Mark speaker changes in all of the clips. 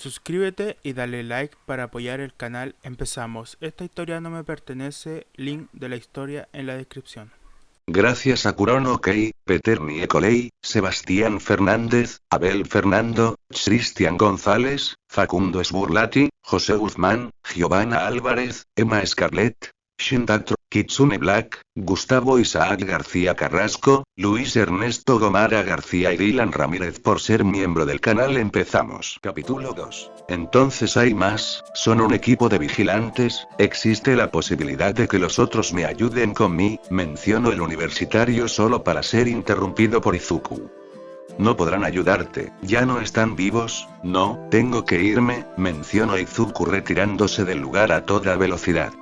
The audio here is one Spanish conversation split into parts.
Speaker 1: Suscríbete y dale like para apoyar el canal. Empezamos. Esta historia no me pertenece. Link de la historia en la descripción.
Speaker 2: Gracias a Kurono Kei, Peter Niekolei, Sebastián Fernández, Abel Fernando, Cristian González, Facundo Sburlati, José Guzmán, Giovanna Álvarez, Emma Scarlett, Shintatro, Kitsune Black, Gustavo Isaac García Carrasco, Luis Ernesto Gomara García y Dylan Ramírez por ser miembro del canal. Empezamos. Capítulo 2. Entonces hay más, son un equipo de vigilantes, existe la posibilidad de que los otros me ayuden con mí, menciono el universitario solo para ser interrumpido por Izuku. No podrán ayudarte, ya no están vivos, no, tengo que irme, menciono Izuku retirándose del lugar a toda velocidad.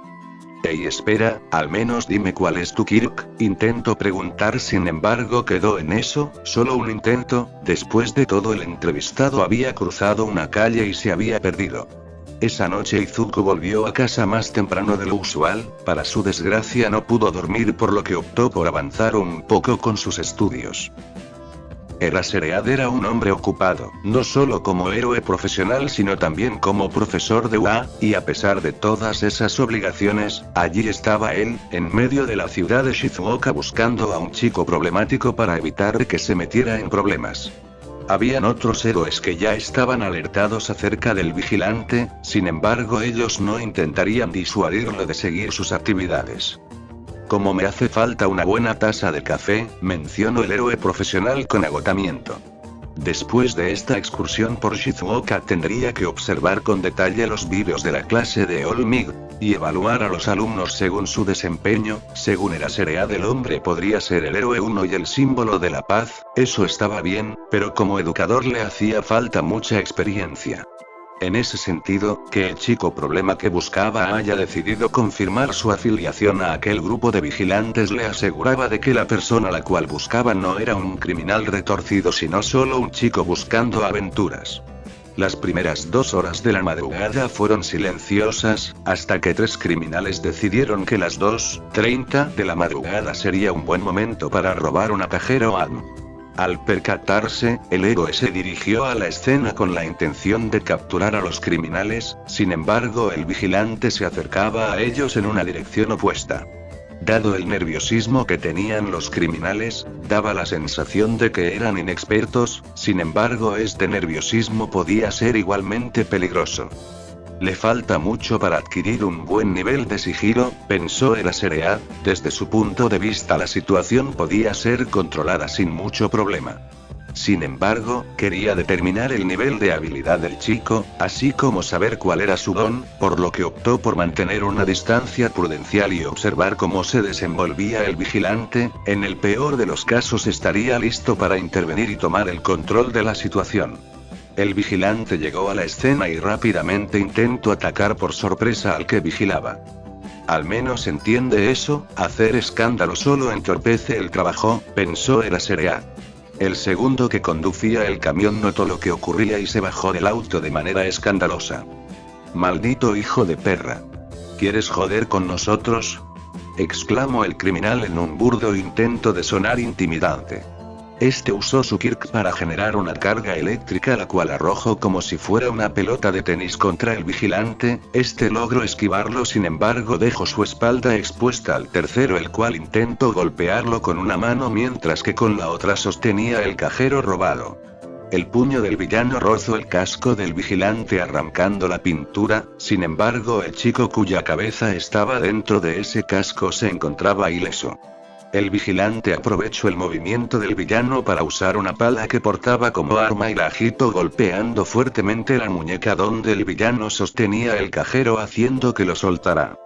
Speaker 2: Ey, espera, al menos dime cuál es tu Kirk, intento preguntar, sin embargo quedó en eso, solo un intento. Después de todo, el entrevistado había cruzado una calle y se había perdido. Esa noche Izuku volvió a casa más temprano de lo usual, para su desgracia no pudo dormir, por lo que optó por avanzar un poco con sus estudios. Eraserhead era un hombre ocupado, no solo como héroe profesional sino también como profesor de UA, y a pesar de todas esas obligaciones, allí estaba él, en medio de la ciudad de Shizuoka, buscando a un chico problemático para evitar que se metiera en problemas. Habían otros héroes que ya estaban alertados acerca del vigilante, sin embargo ellos no intentarían disuadirlo de seguir sus actividades. Como me hace falta una buena taza de café, mencionó el héroe profesional con agotamiento. Después de esta excursión por Shizuoka tendría que observar con detalle los vídeos de la clase de All Might, y evaluar a los alumnos según su desempeño. Según Eraserhead, el hombre podría ser el héroe 1 y el símbolo de la paz, eso estaba bien, pero como educador le hacía falta mucha experiencia. En ese sentido, que el chico problema que buscaba haya decidido confirmar su afiliación a aquel grupo de vigilantes le aseguraba de que la persona a la cual buscaba no era un criminal retorcido sino solo un chico buscando aventuras. Las primeras 2 horas de la madrugada fueron silenciosas, hasta que 3 criminales decidieron que las 2:30 de la madrugada sería un buen momento para robar una cajero AM. Al percatarse, el héroe se dirigió a la escena con la intención de capturar a los criminales, sin embargo el vigilante se acercaba a ellos en una dirección opuesta. Dado el nerviosismo que tenían los criminales, daba la sensación de que eran inexpertos, sin embargo este nerviosismo podía ser igualmente peligroso. Le falta mucho para adquirir un buen nivel de sigilo, pensó Eraserhead. Desde su punto de vista la situación podía ser controlada sin mucho problema. Sin embargo, quería determinar el nivel de habilidad del chico, así como saber cuál era su don, por lo que optó por mantener una distancia prudencial y observar cómo se desenvolvía el vigilante. En el peor de los casos estaría listo para intervenir y tomar el control de la situación. El vigilante llegó a la escena y rápidamente intentó atacar por sorpresa al que vigilaba. Al menos entiende eso, hacer escándalo solo entorpece el trabajo, pensó Eraserhead. El segundo que conducía el camión notó lo que ocurría y se bajó del auto de manera escandalosa. «Maldito hijo de perra. ¿Quieres joder con nosotros?», exclamó el criminal en un burdo intento de sonar intimidante. Este usó su Kirk para generar una carga eléctrica, la cual arrojó como si fuera una pelota de tenis contra el vigilante. Este logró esquivarlo, sin embargo dejó su espalda expuesta al tercero, el cual intentó golpearlo con una mano mientras que con la otra sostenía el cajero robado. El puño del villano rozó el casco del vigilante arrancando la pintura, sin embargo el chico cuya cabeza estaba dentro de ese casco se encontraba ileso. El vigilante aprovechó el movimiento del villano para usar una pala que portaba como arma y la agitó golpeando fuertemente la muñeca donde el villano sostenía el cajero, haciendo que lo soltara.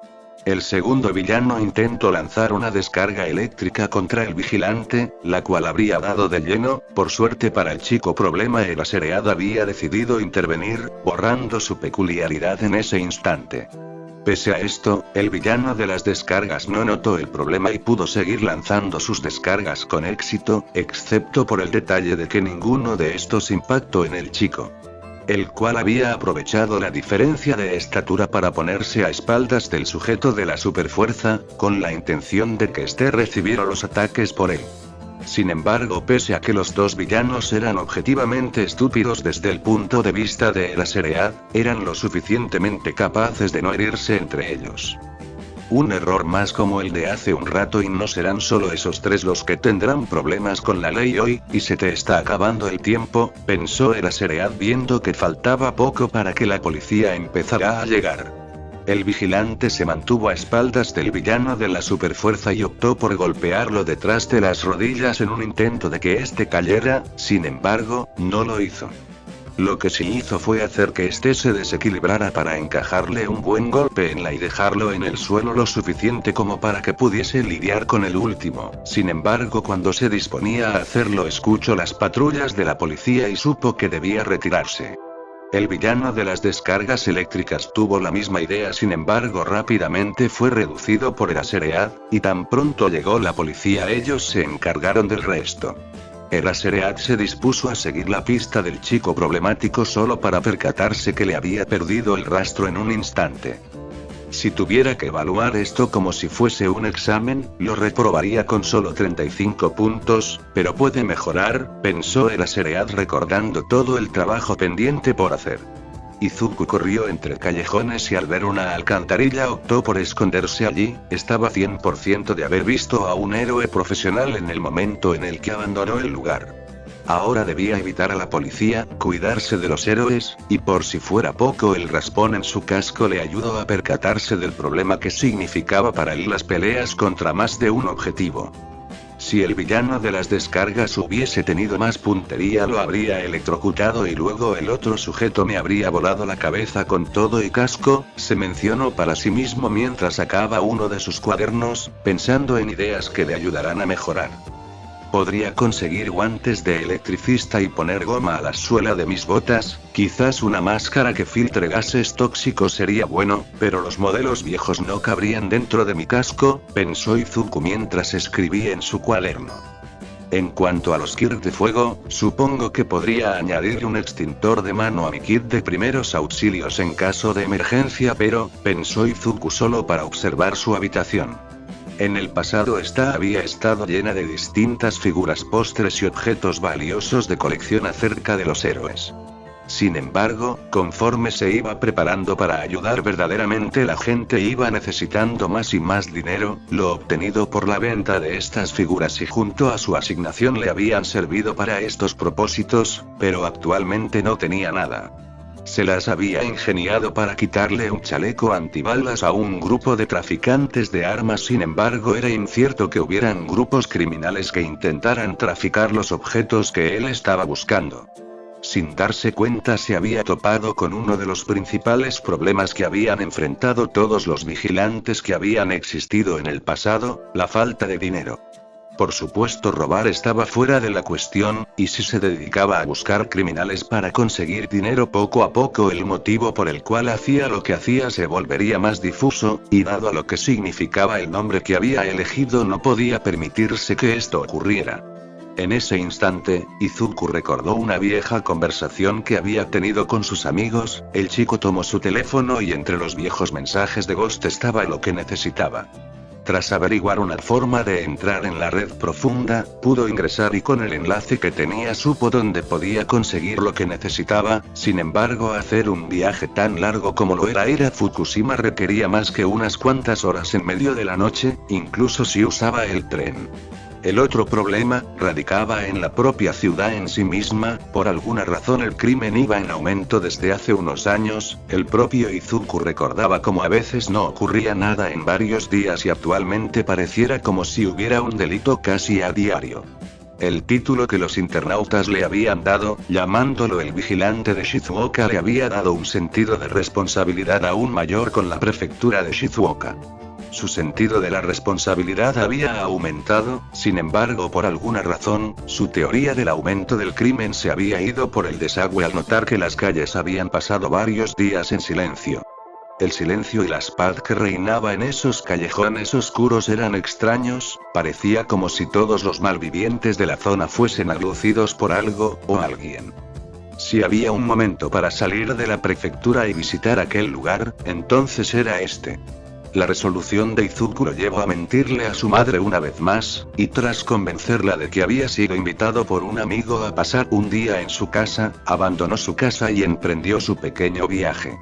Speaker 2: El segundo villano intentó lanzar una descarga eléctrica contra el vigilante, la cual habría dado de lleno. Por suerte para el chico problema, Eraserhead había decidido intervenir, borrando su peculiaridad en ese instante. Pese a esto, el villano de las descargas no notó el problema y pudo seguir lanzando sus descargas con éxito, excepto por el detalle de que ninguno de estos impactó en el chico, el cual había aprovechado la diferencia de estatura para ponerse a espaldas del sujeto de la superfuerza, con la intención de que éste recibiera los ataques por él. Sin embargo, pese a que los dos villanos eran objetivamente estúpidos desde el punto de vista de Eraserhead, eran lo suficientemente capaces de no herirse entre ellos. Un error más como el de hace un rato y no serán solo esos tres los que tendrán problemas con la ley hoy, y se te está acabando el tiempo, pensó Eraserhead viendo que faltaba poco para que la policía empezara a llegar. El vigilante se mantuvo a espaldas del villano de la superfuerza y optó por golpearlo detrás de las rodillas en un intento de que éste cayera, sin embargo, no lo hizo. Lo que sí hizo fue hacer que éste se desequilibrara para encajarle un buen golpe en la y dejarlo en el suelo lo suficiente como para que pudiese lidiar con el último. Sin embargo, cuando se disponía a hacerlo, escuchó las patrullas de la policía y supo que debía retirarse. El villano de las descargas eléctricas tuvo la misma idea, sin embargo rápidamente fue reducido por Eraserhead, y tan pronto llegó la policía ellos se encargaron del resto. Eraserhead se dispuso a seguir la pista del chico problemático solo para percatarse que le había perdido el rastro en un instante. Si tuviera que evaluar esto como si fuese un examen, lo reprobaría con solo 35 puntos, pero puede mejorar, pensó Eraserhead recordando todo el trabajo pendiente por hacer. Izuku corrió entre callejones y al ver una alcantarilla optó por esconderse allí. Estaba 100% de haber visto a un héroe profesional en el momento en el que abandonó el lugar. Ahora debía evitar a la policía, cuidarse de los héroes, y por si fuera poco el raspón en su casco le ayudó a percatarse del problema que significaba para él las peleas contra más de un objetivo. Si el villano de las descargas hubiese tenido más puntería lo habría electrocutado y luego el otro sujeto me habría volado la cabeza con todo y casco, se mencionó para sí mismo mientras sacaba uno de sus cuadernos, pensando en ideas que le ayudarán a mejorar. Podría conseguir guantes de electricista y poner goma a la suela de mis botas, quizás una máscara que filtre gases tóxicos sería bueno, pero los modelos viejos no cabrían dentro de mi casco, pensó Izuku mientras escribía en su cuaderno. En cuanto a los kits de fuego, supongo que podría añadir un extintor de mano a mi kit de primeros auxilios en caso de emergencia, pero, pensó Izuku solo para observar su habitación. En el pasado esta había estado llena de distintas figuras, pósteres y objetos valiosos de colección acerca de los héroes. Sin embargo, conforme se iba preparando para ayudar verdaderamente, la gente iba necesitando más y más dinero. Lo obtenido por la venta de estas figuras y junto a su asignación le habían servido para estos propósitos, pero actualmente no tenía nada. Se las había ingeniado para quitarle un chaleco antibalas a un grupo de traficantes de armas, sin embargo era incierto que hubieran grupos criminales que intentaran traficar los objetos que él estaba buscando. Sin darse cuenta se había topado con uno de los principales problemas que habían enfrentado todos los vigilantes que habían existido en el pasado, la falta de dinero. Por supuesto, robar estaba fuera de la cuestión, y si se dedicaba a buscar criminales para conseguir dinero poco a poco el motivo por el cual hacía lo que hacía se volvería más difuso, y dado a lo que significaba el nombre que había elegido no podía permitirse que esto ocurriera. En ese instante, Izuku recordó una vieja conversación que había tenido con sus amigos. El chico tomó su teléfono y entre los viejos mensajes de Ghost estaba lo que necesitaba. Tras averiguar una forma de entrar en la red profunda, pudo ingresar y con el enlace que tenía supo dónde podía conseguir lo que necesitaba. Sin embargo, hacer un viaje tan largo como lo era ir a Fukushima requería más que unas cuantas horas en medio de la noche, incluso si usaba el tren. El otro problema radicaba en la propia ciudad en sí misma. Por alguna razón el crimen iba en aumento desde hace unos años. El propio Izuku recordaba cómo a veces no ocurría nada en varios días y actualmente pareciera como si hubiera un delito casi a diario. El título que los internautas le habían dado, llamándolo el vigilante de Shizuoka, le había dado un sentido de responsabilidad aún mayor con la prefectura de Shizuoka. Su sentido de la responsabilidad había aumentado, sin embargo por alguna razón, su teoría del aumento del crimen se había ido por el desagüe al notar que las calles habían pasado varios días en silencio. El silencio y la paz que reinaba en esos callejones oscuros eran extraños, parecía como si todos los malvivientes de la zona fuesen abducidos por algo, o alguien. Si había un momento para salir de la prefectura y visitar aquel lugar, entonces era este. La resolución de Izuku lo llevó a mentirle a su madre una vez más, y tras convencerla de que había sido invitado por un amigo a pasar un día en su casa, abandonó su casa y emprendió su pequeño viaje.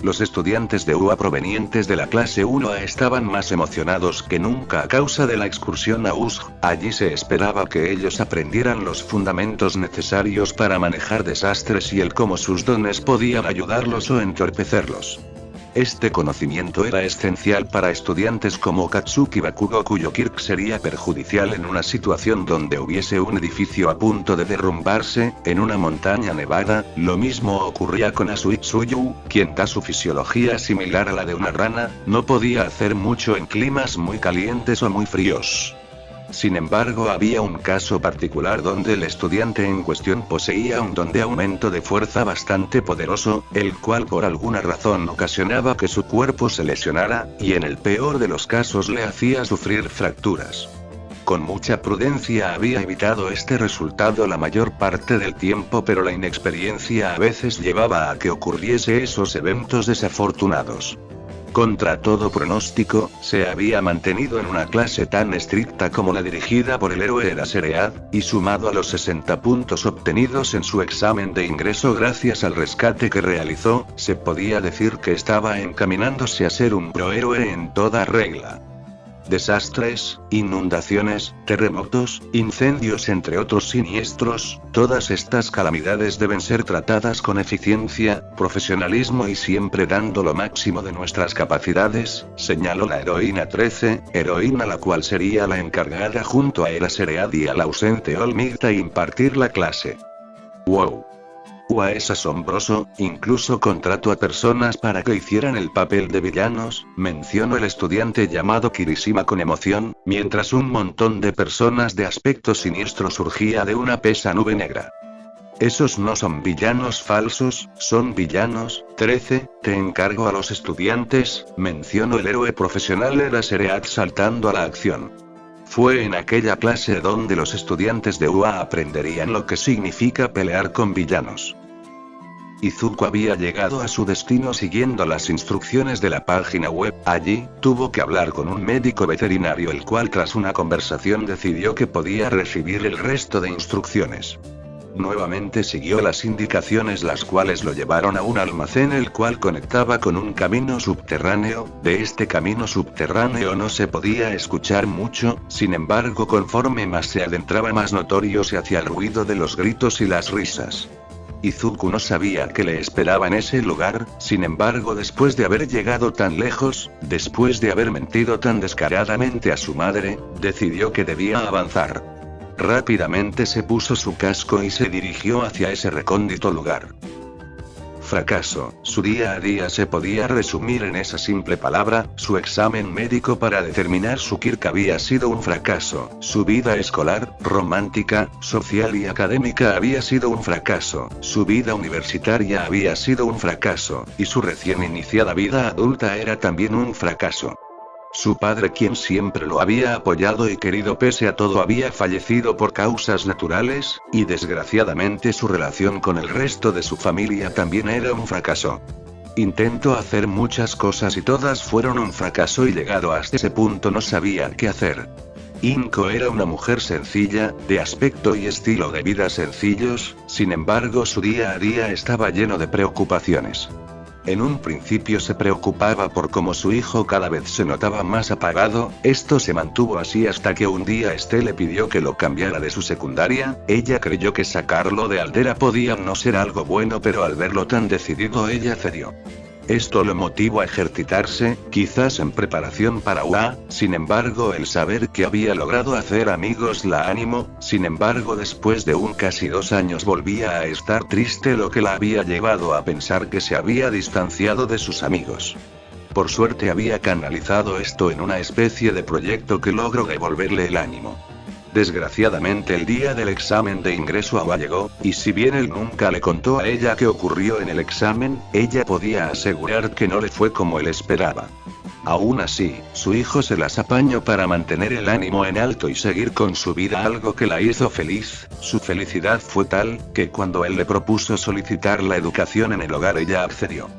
Speaker 2: Los estudiantes de UA provenientes de la clase 1A estaban más emocionados que nunca a causa de la excursión a USG. Allí se esperaba que ellos aprendieran los fundamentos necesarios para manejar desastres y el cómo sus dones podían ayudarlos o entorpecerlos. Este conocimiento era esencial para estudiantes como Katsuki Bakugo, cuyo Kirk sería perjudicial en una situación donde hubiese un edificio a punto de derrumbarse, en una montaña nevada. Lo mismo ocurría con Asui Tsuyu, quien da su fisiología similar a la de una rana, no podía hacer mucho en climas muy calientes o muy fríos. Sin embargo, había un caso particular donde el estudiante en cuestión poseía un don de aumento de fuerza bastante poderoso, el cual por alguna razón ocasionaba que su cuerpo se lesionara, y en el peor de los casos le hacía sufrir fracturas. Con mucha prudencia había evitado este resultado la mayor parte del tiempo, pero la inexperiencia a veces llevaba a que ocurriese esos eventos desafortunados. Contra todo pronóstico, se había mantenido en una clase tan estricta como la dirigida por el héroe Eraserhead, y sumado a los 60 puntos obtenidos en su examen de ingreso gracias al rescate que realizó, se podía decir que estaba encaminándose a ser un prohéroe en toda regla. Desastres, inundaciones, terremotos, incendios entre otros siniestros, todas estas calamidades deben ser tratadas con eficiencia, profesionalismo y siempre dando lo máximo de nuestras capacidades, señaló la heroína 13, heroína la cual sería la encargada junto a Eraserhead y al ausente All Might de impartir la clase. ¡Wow! UA es asombroso, incluso contrató a personas para que hicieran el papel de villanos, mencionó el estudiante llamado Kirishima con emoción, mientras un montón de personas de aspecto siniestro surgía de una espesa nube negra. Esos no son villanos falsos, son villanos. 13, te encargo a los estudiantes, mencionó el héroe profesional Eraserhead saltando a la acción. Fue en aquella clase donde los estudiantes de UA aprenderían lo que significa pelear con villanos. Izuku había llegado a su destino siguiendo las instrucciones de la página web. Allí, tuvo que hablar con un médico veterinario, el cual tras una conversación decidió que podía recibir el resto de instrucciones. Nuevamente siguió las indicaciones, las cuales lo llevaron a un almacén el cual conectaba con un camino subterráneo. De este camino subterráneo no se podía escuchar mucho, sin embargo conforme más se adentraba más notorio se hacía el ruido de los gritos y las risas. Izuku no sabía qué le esperaba en ese lugar, sin embargo después de haber llegado tan lejos, después de haber mentido tan descaradamente a su madre, decidió que debía avanzar. Rápidamente se puso su casco y se dirigió hacia ese recóndito lugar. Fracaso. Su día a día se podía resumir en esa simple palabra. Su examen médico para determinar su Kirk había sido un fracaso. Su vida escolar, romántica, social y académica había sido un fracaso. Su vida universitaria había sido un fracaso, y su recién iniciada vida adulta era también un fracaso. Su padre, quien siempre lo había apoyado y querido pese a todo, había fallecido por causas naturales, y desgraciadamente su relación con el resto de su familia también era un fracaso. Intentó hacer muchas cosas y todas fueron un fracaso, y llegado hasta ese punto no sabía qué hacer. Inko era una mujer sencilla, de aspecto y estilo de vida sencillos, sin embargo su día a día estaba lleno de preocupaciones. En un principio se preocupaba por cómo su hijo cada vez se notaba más apagado. Esto se mantuvo así hasta que un día este le pidió que lo cambiara de su secundaria. Ella creyó que sacarlo de Aldera podía no ser algo bueno, pero al verlo tan decidido ella cedió. Esto lo motivó a ejercitarse, quizás en preparación para UA, sin embargo el saber que había logrado hacer amigos la animó. Sin embargo después de casi 2 años volvía a estar triste, lo que la había llevado a pensar que se había distanciado de sus amigos. Por suerte había canalizado esto en una especie de proyecto que logró devolverle el ánimo. Desgraciadamente el día del examen de ingreso a UA llegó, y si bien él nunca le contó a ella qué ocurrió en el examen, ella podía asegurar que no le fue como él esperaba. Aún así, su hijo se las apañó para mantener el ánimo en alto y seguir con su vida, algo que la hizo feliz. Su felicidad fue tal, que cuando él le propuso solicitar la educación en el hogar ella accedió.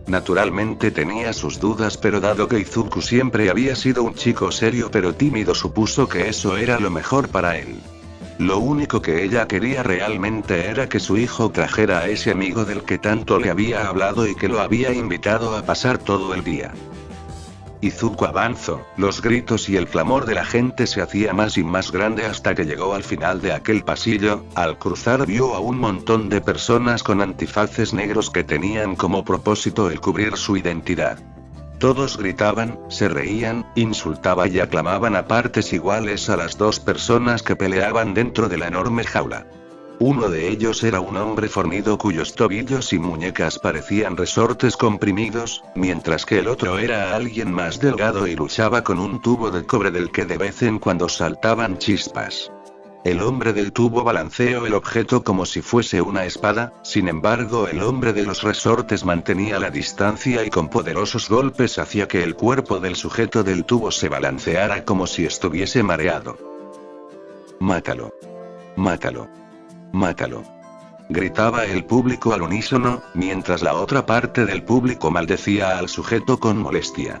Speaker 2: Naturalmente tenía sus dudas, pero dado que Izuku siempre había sido un chico serio pero tímido, supuso que eso era lo mejor para él. Lo único que ella quería realmente era que su hijo trajera a ese amigo del que tanto le había hablado y que lo había invitado a pasar todo el día. Izuku avanzó, los gritos y el clamor de la gente se hacía más y más grande hasta que llegó al final de aquel pasillo. Al cruzar vio a un montón de personas con antifaces negros que tenían como propósito el cubrir su identidad. Todos gritaban, se reían, insultaban y aclamaban a partes iguales a las dos personas que peleaban dentro de la enorme jaula. Uno de ellos era un hombre fornido cuyos tobillos y muñecas parecían resortes comprimidos, mientras que el otro era alguien más delgado y luchaba con un tubo de cobre del que de vez en cuando saltaban chispas. El hombre del tubo balanceó el objeto como si fuese una espada, sin embargo el hombre de los resortes mantenía la distancia y con poderosos golpes hacía que el cuerpo del sujeto del tubo se balanceara como si estuviese mareado. «Mátalo. Mátalo. Mátalo», gritaba el público al unísono, mientras la otra parte del público maldecía al sujeto con molestia.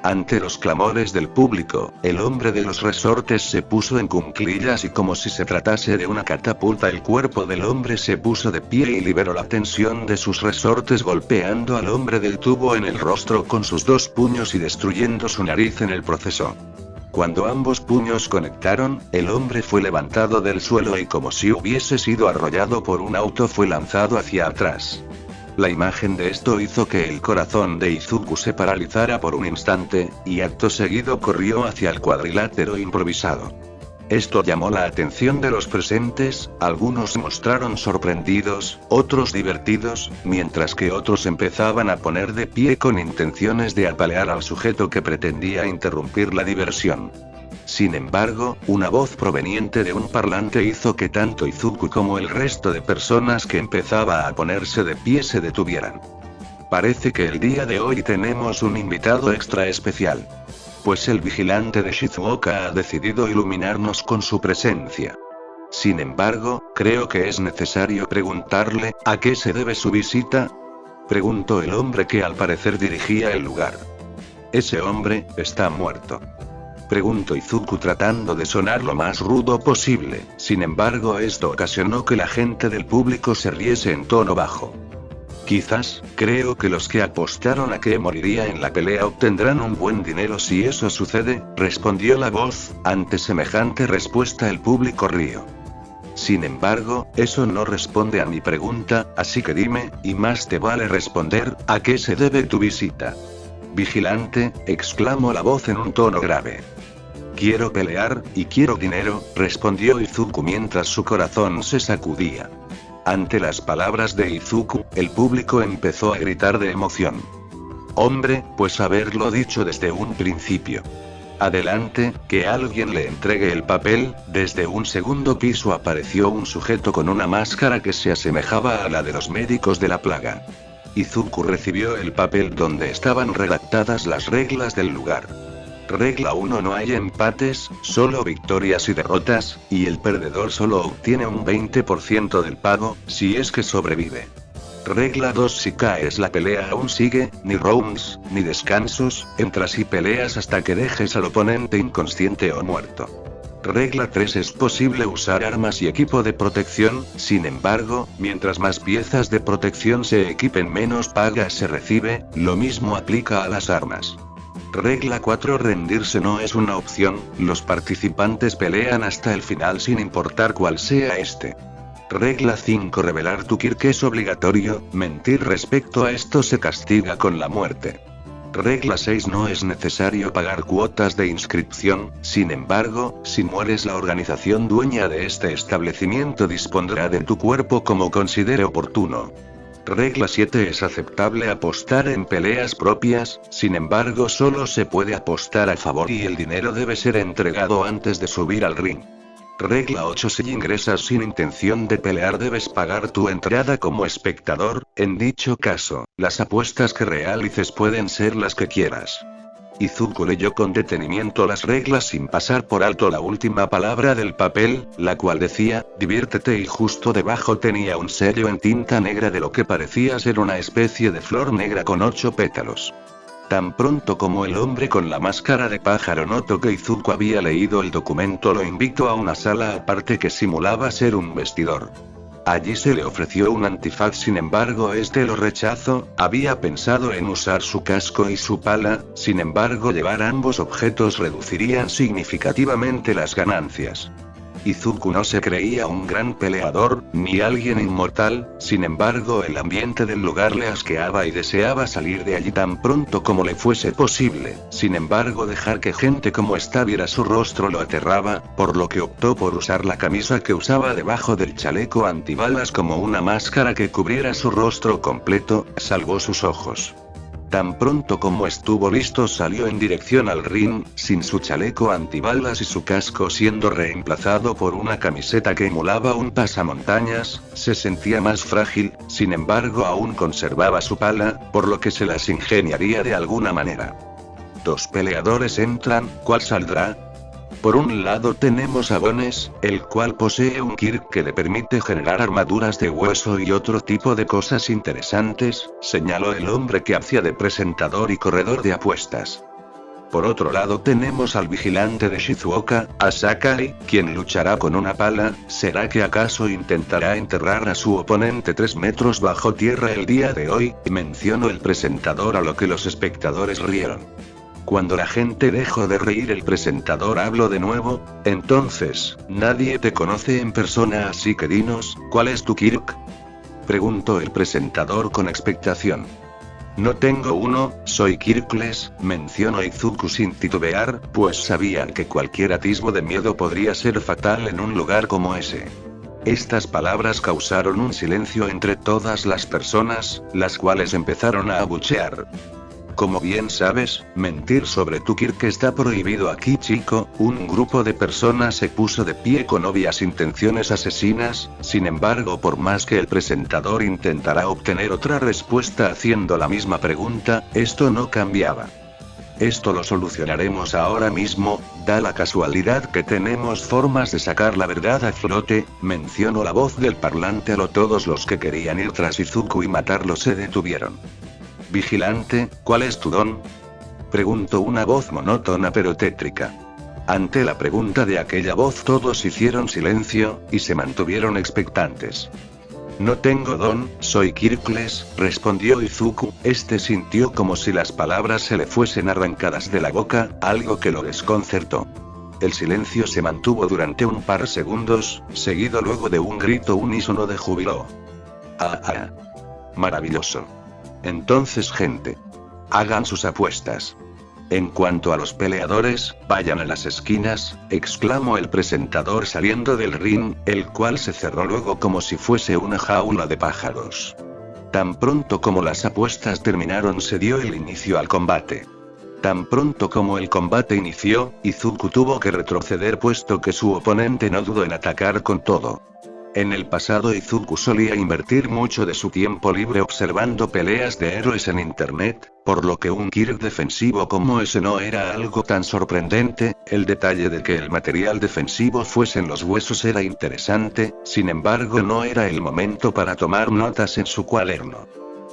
Speaker 2: Ante los clamores del público, el hombre de los resortes se puso en cuclillas y como si se tratase de una catapulta el cuerpo del hombre se puso de pie y liberó la tensión de sus resortes golpeando al hombre del tubo en el rostro con sus dos puños y destruyendo su nariz en el proceso. Cuando ambos puños conectaron, el hombre fue levantado del suelo y como si hubiese sido arrollado por un auto fue lanzado hacia atrás. La imagen de esto hizo que el corazón de Izuku se paralizara por un instante, y acto seguido corrió hacia el cuadrilátero improvisado. Esto llamó la atención de los presentes, algunos se mostraron sorprendidos, otros divertidos, mientras que otros empezaban a poner de pie con intenciones de apalear al sujeto que pretendía interrumpir la diversión. Sin embargo, una voz proveniente de un parlante hizo que tanto Izuku como el resto de personas que empezaba a ponerse de pie se detuvieran. Parece que el día de hoy tenemos un invitado extra especial. Pues el vigilante de Shizuoka ha decidido iluminarnos con su presencia. Sin embargo, creo que es necesario preguntarle, ¿a qué se debe su visita?, preguntó el hombre que al parecer dirigía el lugar. «Ese hombre, está muerto», preguntó Izuku tratando de sonar lo más rudo posible, sin embargo esto ocasionó que la gente del público se riese en tono bajo. «Quizás, creo que los que apostaron a que moriría en la pelea obtendrán un buen dinero si eso sucede», respondió la voz. Ante semejante respuesta el público rió. «Sin embargo, eso no responde a mi pregunta, así que dime, y más te vale responder, ¿a qué se debe tu visita?». «Vigilante», exclamó la voz en un tono grave. «Quiero pelear, y quiero dinero», respondió Izuku mientras su corazón se sacudía. Ante las palabras de Izuku, el público empezó a gritar de emoción. «Hombre, pues haberlo dicho desde un principio. Adelante, que alguien le entregue el papel». Desde un segundo piso apareció un sujeto con una máscara que se asemejaba a la de los médicos de la plaga. Izuku recibió el papel donde estaban redactadas las reglas del lugar. Regla 1: no hay empates, solo victorias y derrotas, y el perdedor solo obtiene un 20% del pago, si es que sobrevive. Regla 2: si caes la pelea aún sigue, ni rounds, ni descansos, entras y peleas hasta que dejes al oponente inconsciente o muerto. Regla 3: es posible usar armas y equipo de protección, sin embargo, mientras más piezas de protección se equipen menos paga se recibe, lo mismo aplica a las armas. Regla 4: rendirse no es una opción, los participantes pelean hasta el final sin importar cuál sea este. Regla 5: revelar tu kirk es obligatorio, mentir respecto a esto se castiga con la muerte. Regla 6: no es necesario pagar cuotas de inscripción, sin embargo, si mueres la organización dueña de este establecimiento dispondrá de tu cuerpo como considere oportuno. Regla 7: es aceptable apostar en peleas propias, sin embargo solo se puede apostar a favor y el dinero debe ser entregado antes de subir al ring. Regla 8: si ingresas sin intención de pelear debes pagar tu entrada como espectador, en dicho caso, las apuestas que realices pueden ser las que quieras. Izuku leyó con detenimiento las reglas sin pasar por alto la última palabra del papel, la cual decía, diviértete, y justo debajo tenía un sello en tinta negra de lo que parecía ser una especie de flor negra con 8 pétalos. Tan pronto como el hombre con la máscara de pájaro notó que Izuku había leído el documento, lo invitó a una sala aparte que simulaba ser un vestidor. Allí se le ofreció un antifaz, sin embargo este lo rechazó. Había pensado en usar su casco y su pala, sin embargo llevar ambos objetos reducirían significativamente las ganancias. Izuku no se creía un gran peleador, ni alguien inmortal, sin embargo el ambiente del lugar le asqueaba y deseaba salir de allí tan pronto como le fuese posible. Sin embargo, dejar que gente como esta viera su rostro lo aterraba, por lo que optó por usar la camisa que usaba debajo del chaleco antibalas como una máscara que cubriera su rostro completo, salvo sus ojos. Tan pronto como estuvo listo salió en dirección al ring, sin su chaleco antibalas y su casco siendo reemplazado por una camiseta que emulaba un pasamontañas. Se sentía más frágil, sin embargo aún conservaba su pala, por lo que se las ingeniaría de alguna manera. 2 peleadores entran, ¿cuál saldrá? Por un lado tenemos a Bones, el cual posee un Kirk que le permite generar armaduras de hueso y otro tipo de cosas interesantes, señaló el hombre que hacía de presentador y corredor de apuestas. Por otro lado tenemos al vigilante de Shizuoka, a Sakai, quien luchará con una pala. ¿Será que acaso intentará enterrar a su oponente 3 metros bajo tierra el día de hoy? Mencionó el presentador, a lo que los espectadores rieron. Cuando la gente dejó de reír, el presentador habló de nuevo. Entonces, nadie te conoce en persona, así que dinos, ¿cuál es tu Kirk? Preguntó el presentador con expectación. No tengo uno, soy Kirkless, mencionó Izuku sin titubear, pues sabían que cualquier atisbo de miedo podría ser fatal en un lugar como ese. Estas palabras causaron un silencio entre todas las personas, las cuales empezaron a abuchear. Como bien sabes, mentir sobre tu Kirk está prohibido aquí, chico. Un grupo de personas se puso de pie con obvias intenciones asesinas. Sin embargo, por más que el presentador intentara obtener otra respuesta haciendo la misma pregunta, esto no cambiaba. Esto lo solucionaremos ahora mismo, da la casualidad que tenemos formas de sacar la verdad a flote, mencionó la voz del parlante. Todos los que querían ir tras Izuku y matarlo se detuvieron. Vigilante, ¿cuál es tu don? Preguntó una voz monótona pero tétrica. Ante la pregunta de aquella voz todos hicieron silencio, y se mantuvieron expectantes. No tengo don, soy Kirkless, respondió Izuku. Este sintió como si las palabras se le fuesen arrancadas de la boca, algo que lo desconcertó. El silencio se mantuvo durante un par de segundos, seguido luego de un grito unísono de júbilo. ¡Ah! Maravilloso. Entonces, gente, hagan sus apuestas. En cuanto a los peleadores, vayan a las esquinas, exclamó el presentador saliendo del ring, el cual se cerró luego como si fuese una jaula de pájaros. Tan pronto como las apuestas terminaron se dio el inicio al combate. Tan pronto como el combate inició, Izuku tuvo que retroceder puesto que su oponente no dudó en atacar con todo. En el pasado Izuku solía invertir mucho de su tiempo libre observando peleas de héroes en internet, por lo que un Kirk defensivo como ese no era algo tan sorprendente. El detalle de que el material defensivo fuesen los huesos era interesante, sin embargo no era el momento para tomar notas en su cuaderno.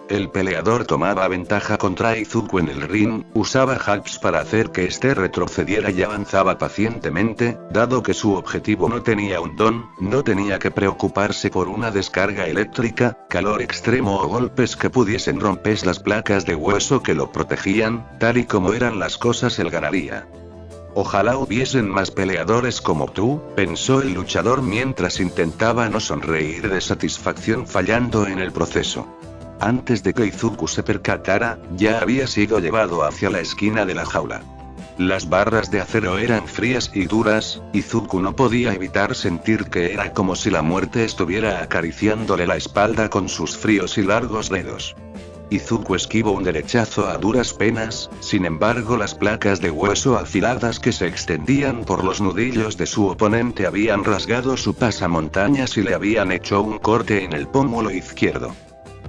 Speaker 2: El peleador tomaba ventaja contra Izuku en el ring, usaba hacks para hacer que este retrocediera y avanzaba pacientemente. Dado que su objetivo no tenía un don, no tenía que preocuparse por una descarga eléctrica, calor extremo o golpes que pudiesen romper las placas de hueso que lo protegían. Tal y como eran las cosas, él ganaría. Ojalá hubiesen más peleadores como tú, pensó el luchador mientras intentaba no sonreír de satisfacción fallando en el proceso. Antes de que Izuku se percatara, ya había sido llevado hacia la esquina de la jaula. Las barras de acero eran frías y duras. Izuku no podía evitar sentir que era como si la muerte estuviera acariciándole la espalda con sus fríos y largos dedos. Izuku esquivó un derechazo a duras penas, sin embargo las placas de hueso afiladas que se extendían por los nudillos de su oponente habían rasgado su pasamontañas y le habían hecho un corte en el pómulo izquierdo.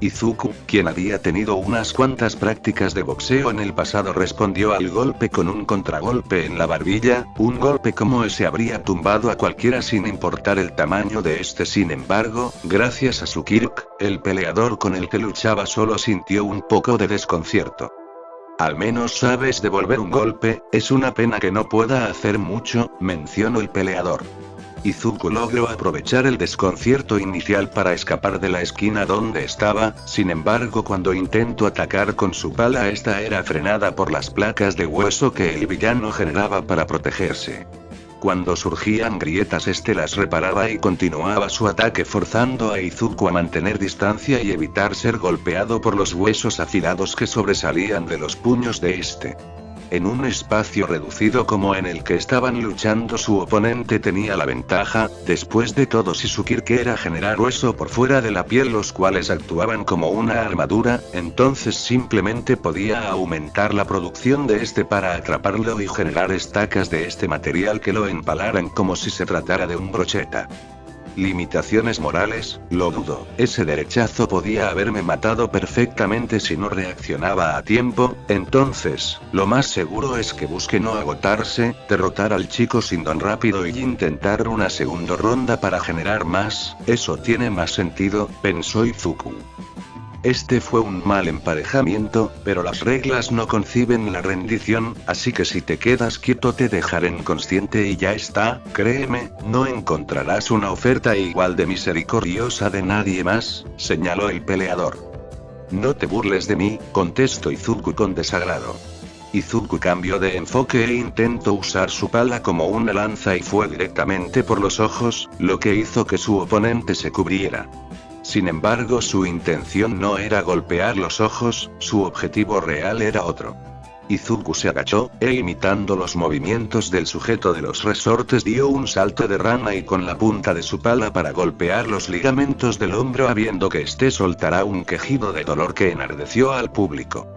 Speaker 2: Izuku, quien había tenido unas cuantas prácticas de boxeo en el pasado, respondió al golpe con un contragolpe en la barbilla, un golpe como ese habría tumbado a cualquiera sin importar el tamaño de este. Sin embargo, gracias a su Kirk, el peleador con el que luchaba solo sintió un poco de desconcierto. Al menos sabes devolver un golpe, es una pena que no pueda hacer mucho, mencionó el peleador. Izuku logró aprovechar el desconcierto inicial para escapar de la esquina donde estaba, sin embargo cuando intentó atacar con su pala esta era frenada por las placas de hueso que el villano generaba para protegerse. Cuando surgían grietas las reparaba y continuaba su ataque forzando a Izuku a mantener distancia y evitar ser golpeado por los huesos afilados que sobresalían de los puños de este. En un espacio reducido como en el que estaban luchando su oponente tenía la ventaja, después de todo si su Kirk era generar hueso por fuera de la piel los cuales actuaban como una armadura, entonces simplemente podía aumentar la producción de este para atraparlo y generar estacas de este material que lo empalaran como si se tratara de un brocheta. Limitaciones morales, lo dudo, ese derechazo podía haberme matado perfectamente si no reaccionaba a tiempo, entonces, lo más seguro es que busque no agotarse, derrotar al chico sin don rápido y intentar una segunda ronda para generar más, eso tiene más sentido, pensó Izuku. Este fue un mal emparejamiento, pero las reglas no conciben la rendición, así que si te quedas quieto te dejaré inconsciente y ya está, créeme, no encontrarás una oferta igual de misericordiosa de nadie más, señaló el peleador. No te burles de mí, contestó Izuku con desagrado. Izuku cambió de enfoque e intentó usar su pala como una lanza y fue directamente por los ojos, lo que hizo que su oponente se cubriera. Sin embargo, su intención no era golpear los ojos, su objetivo real era otro. Izuku se agachó, e imitando los movimientos del sujeto de los resortes dio un salto de rana y con la punta de su pala para golpear los ligamentos del hombro habiendo que este soltara un quejido de dolor que enardeció al público.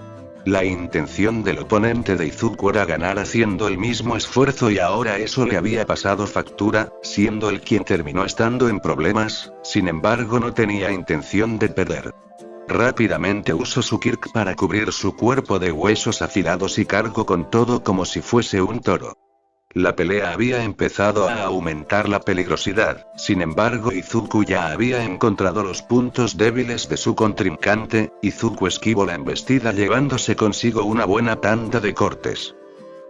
Speaker 2: La intención del oponente de Izuku era ganar haciendo el mismo esfuerzo y ahora eso le había pasado factura, siendo él quien terminó estando en problemas, sin embargo no tenía intención de perder. Rápidamente usó su Kirk para cubrir su cuerpo de huesos afilados y cargó con todo como si fuese un toro. La pelea había empezado a aumentar la peligrosidad, sin embargo Izuku ya había encontrado los puntos débiles de su contrincante, Izuku esquivó la embestida llevándose consigo una buena tanda de cortes.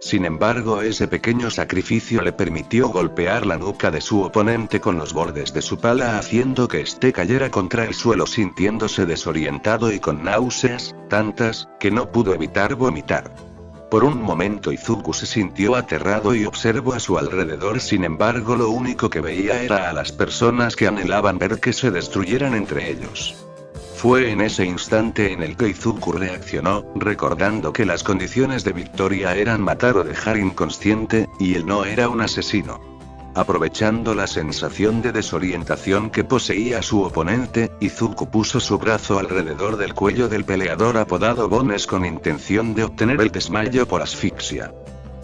Speaker 2: Sin embargo ese pequeño sacrificio le permitió golpear la nuca de su oponente con los bordes de su pala haciendo que este cayera contra el suelo sintiéndose desorientado y con náuseas, tantas, que no pudo evitar vomitar. Por un momento Izuku se sintió aterrado y observó a su alrededor, sin embargo lo único que veía era a las personas que anhelaban ver que se destruyeran entre ellos. Fue en ese instante en el que Izuku reaccionó, recordando que las condiciones de victoria eran matar o dejar inconsciente, y él no era un asesino. Aprovechando la sensación de desorientación que poseía su oponente, Izuku puso su brazo alrededor del cuello del peleador apodado Bones con intención de obtener el desmayo por asfixia.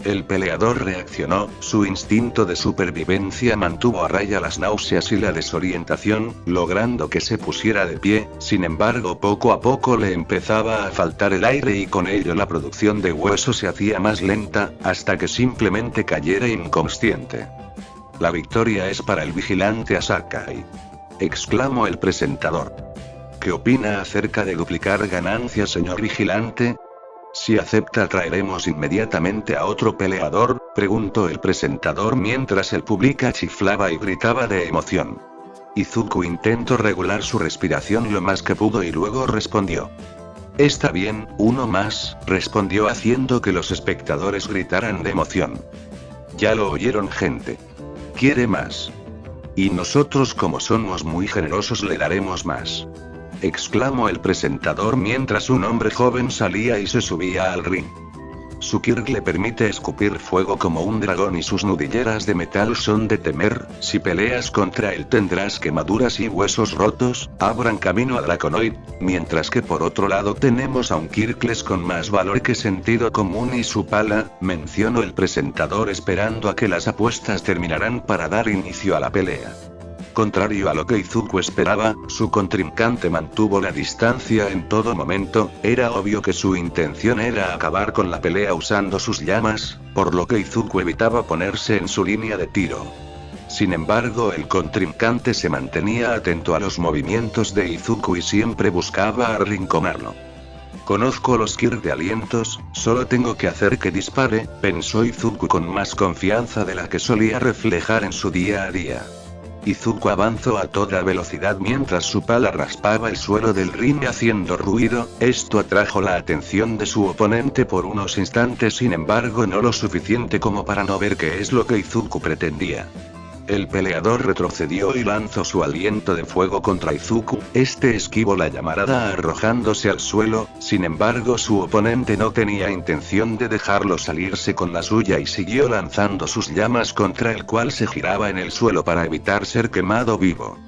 Speaker 2: El peleador reaccionó, su instinto de supervivencia mantuvo a raya las náuseas y la desorientación, logrando que se pusiera de pie, sin embargo poco a poco le empezaba a faltar el aire y con ello la producción de hueso se hacía más lenta, hasta que simplemente cayera inconsciente. La victoria es para el vigilante Asakai, exclamó el presentador. ¿Qué opina acerca de duplicar ganancias, señor vigilante? Si acepta traeremos inmediatamente a otro peleador, preguntó el presentador mientras el público chiflaba y gritaba de emoción. Izuku intentó regular su respiración lo más que pudo y luego respondió. Está bien, uno más, respondió haciendo que los espectadores gritaran de emoción. Ya lo oyeron, gente. Quiere más. Y nosotros, como somos muy generosos, le daremos más, exclamó el presentador mientras un hombre joven salía y se subía al ring. Su Kirk le permite escupir fuego como un dragón y sus nudilleras de metal son de temer, si peleas contra él tendrás quemaduras y huesos rotos, abran camino a Draconoid, mientras que por otro lado tenemos a un Kirkles con más valor que sentido común y su pala, mencionó el presentador esperando a que las apuestas terminaran para dar inicio a la pelea. Contrario a lo que Izuku esperaba, su contrincante mantuvo la distancia en todo momento. Era obvio que su intención era acabar con la pelea usando sus llamas, por lo que Izuku evitaba ponerse en su línea de tiro. Sin embargo, el contrincante se mantenía atento a los movimientos de Izuku y siempre buscaba arrinconarlo. Conozco los Kirk de alientos, solo tengo que hacer que dispare, pensó Izuku con más confianza de la que solía reflejar en su día a día. Izuku avanzó a toda velocidad mientras su pala raspaba el suelo del ring haciendo ruido. Esto atrajo la atención de su oponente por unos instantes, sin embargo no lo suficiente como para no ver qué es lo que Izuku pretendía. El peleador retrocedió y lanzó su aliento de fuego contra Izuku. Este esquivó la llamarada arrojándose al suelo. Sin embargo, su oponente no tenía intención de dejarlo salirse con la suya y siguió lanzando sus llamas contra el cual se giraba en el suelo para evitar ser quemado vivo.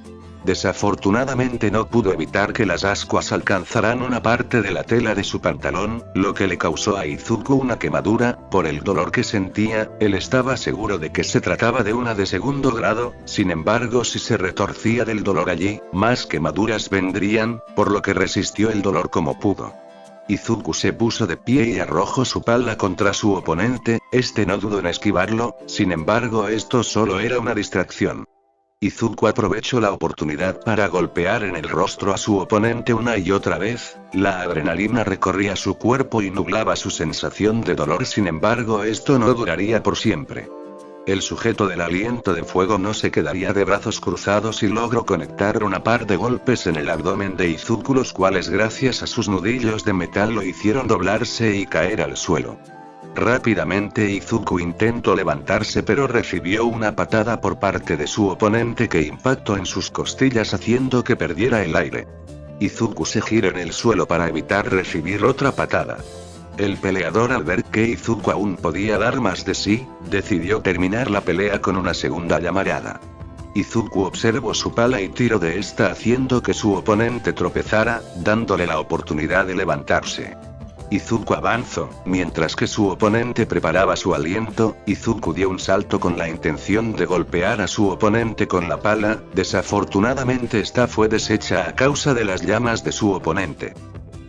Speaker 2: Desafortunadamente no pudo evitar que las ascuas alcanzaran una parte de la tela de su pantalón, lo que le causó a Izuku una quemadura. Por el dolor que sentía, él estaba seguro de que se trataba de una de segundo grado. Sin embargo, si se retorcía del dolor allí, más quemaduras vendrían, por lo que resistió el dolor como pudo. Izuku se puso de pie y arrojó su pala contra su oponente. Este no dudó en esquivarlo, sin embargo esto solo era una distracción. Izuku aprovechó la oportunidad para golpear en el rostro a su oponente una y otra vez. La adrenalina recorría su cuerpo y nublaba su sensación de dolor, sin embargo esto no duraría por siempre. El sujeto del aliento de fuego no se quedaría de brazos cruzados y logró conectar una par de golpes en el abdomen de Izuku, los cuales gracias a sus nudillos de metal lo hicieron doblarse y caer al suelo. Rápidamente Izuku intentó levantarse pero recibió una patada por parte de su oponente que impactó en sus costillas haciendo que perdiera el aire. Izuku se giró en el suelo para evitar recibir otra patada. El peleador, al ver que Izuku aún podía dar más de sí, decidió terminar la pelea con una segunda llamarada. Izuku observó su pala y tiró de esta haciendo que su oponente tropezara, dándole la oportunidad de levantarse. Izuku avanzó, mientras que su oponente preparaba su aliento. Izuku dio un salto con la intención de golpear a su oponente con la pala. Desafortunadamente esta fue deshecha a causa de las llamas de su oponente.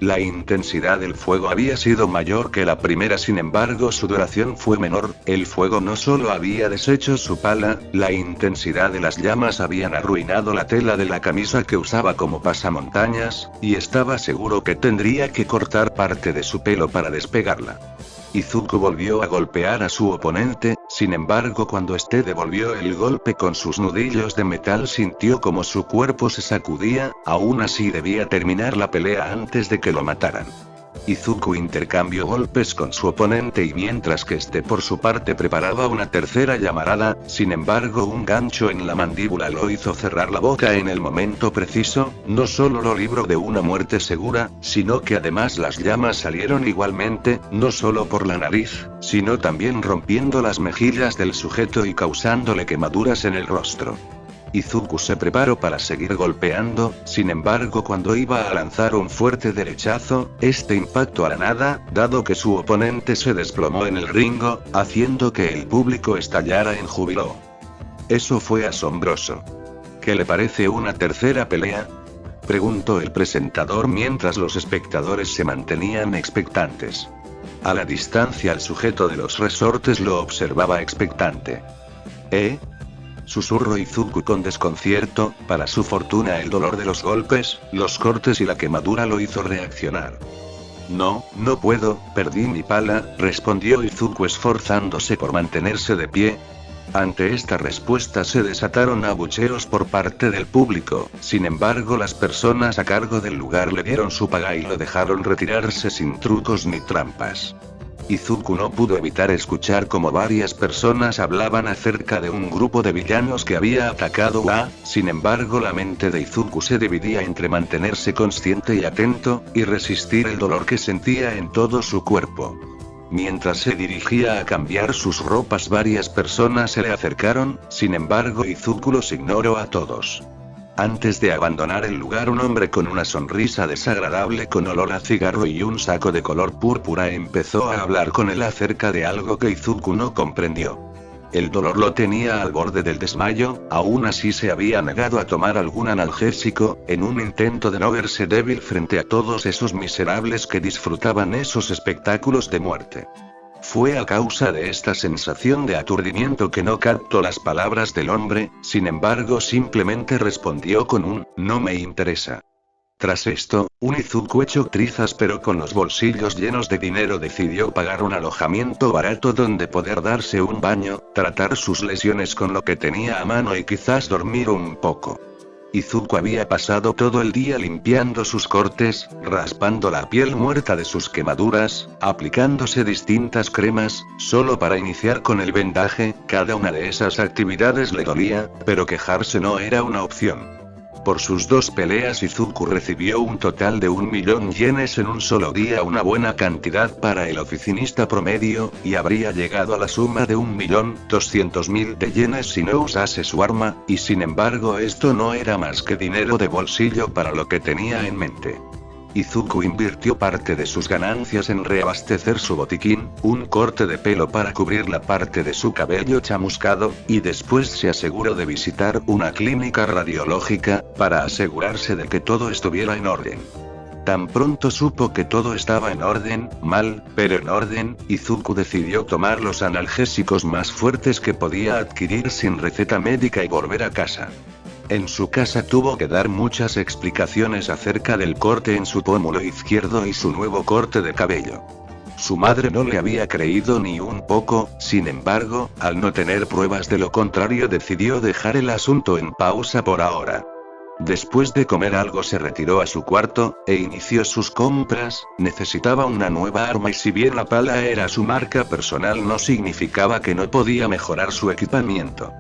Speaker 2: La intensidad del fuego había sido mayor que la primera, sin embargo su duración fue menor. El fuego no solo había deshecho su pala, la intensidad de las llamas habían arruinado la tela de la camisa que usaba como pasamontañas, y estaba seguro que tendría que cortar parte de su pelo para despegarla. Izuku volvió a golpear a su oponente, sin embargo cuando este devolvió el golpe con sus nudillos de metal sintió como su cuerpo se sacudía. Aún así debía terminar la pelea antes de que lo mataran. Izuku intercambió golpes con su oponente y mientras que este por su parte preparaba una tercera llamarada, sin embargo un gancho en la mandíbula lo hizo cerrar la boca en el momento preciso. No solo lo libró de una muerte segura, sino que además las llamas salieron igualmente, no solo por la nariz, sino también rompiendo las mejillas del sujeto y causándole quemaduras en el rostro. Izuku se preparó para seguir golpeando, sin embargo cuando iba a lanzar un fuerte derechazo, este impactó a la nada, dado que su oponente se desplomó en el ringo, haciendo que el público estallara en júbilo. Eso fue asombroso. ¿Qué le parece una tercera pelea?, preguntó el presentador mientras los espectadores se mantenían expectantes. A la distancia el sujeto de los resortes lo observaba expectante. Susurró Izuku con desconcierto. Para su fortuna el dolor de los golpes, los cortes y la quemadura lo hizo reaccionar. No puedo, perdí mi pala, respondió Izuku esforzándose por mantenerse de pie. Ante esta respuesta se desataron abucheos por parte del público, sin embargo las personas a cargo del lugar le dieron su paga y lo dejaron retirarse sin trucos ni trampas. Izuku no pudo evitar escuchar cómo varias personas hablaban acerca de un grupo de villanos que había atacado sin embargo la mente de Izuku se dividía entre mantenerse consciente y atento, y resistir el dolor que sentía en todo su cuerpo. Mientras se dirigía a cambiar sus ropas varias personas se le acercaron, sin embargo Izuku los ignoró a todos. Antes de abandonar el lugar un hombre con una sonrisa desagradable con olor a cigarro y un saco de color púrpura empezó a hablar con él acerca de algo que Izuku no comprendió. El dolor lo tenía al borde del desmayo, aún así se había negado a tomar algún analgésico, en un intento de no verse débil frente a todos esos miserables que disfrutaban esos espectáculos de muerte. Fue a causa de esta sensación de aturdimiento que no captó las palabras del hombre, sin embargo simplemente respondió con un, no me interesa. Tras esto, un Izuku hecho trizas pero con los bolsillos llenos de dinero decidió pagar un alojamiento barato donde poder darse un baño, tratar sus lesiones con lo que tenía a mano y quizás dormir un poco. Izuku había pasado todo el día limpiando sus cortes, raspando la piel muerta de sus quemaduras, aplicándose distintas cremas, solo para iniciar con el vendaje. Cada una de esas actividades le dolía, pero quejarse no era una opción. Por sus 2 peleas Izuku recibió un total de 1.000.000 yenes en un solo día, una buena cantidad para el oficinista promedio, y habría llegado a la suma de 1.200.000 de yenes si no usase su arma, y sin embargo esto no era más que dinero de bolsillo para lo que tenía en mente. Izuku invirtió parte de sus ganancias en reabastecer su botiquín, un corte de pelo para cubrir la parte de su cabello chamuscado, y después se aseguró de visitar una clínica radiológica, para asegurarse de que todo estuviera en orden. Tan pronto supo que todo estaba en orden, mal, pero en orden, Izuku decidió tomar los analgésicos más fuertes que podía adquirir sin receta médica y volver a casa. En su casa tuvo que dar muchas explicaciones acerca del corte en su pómulo izquierdo y su nuevo corte de cabello. Su madre no le había creído ni un poco, sin embargo, al no tener pruebas de lo contrario decidió dejar el asunto en pausa por ahora. Después de comer algo se retiró a su cuarto, e inició sus compras. Necesitaba una nueva arma y si bien la pala era su marca personal no significaba que no podía mejorar su equipamiento.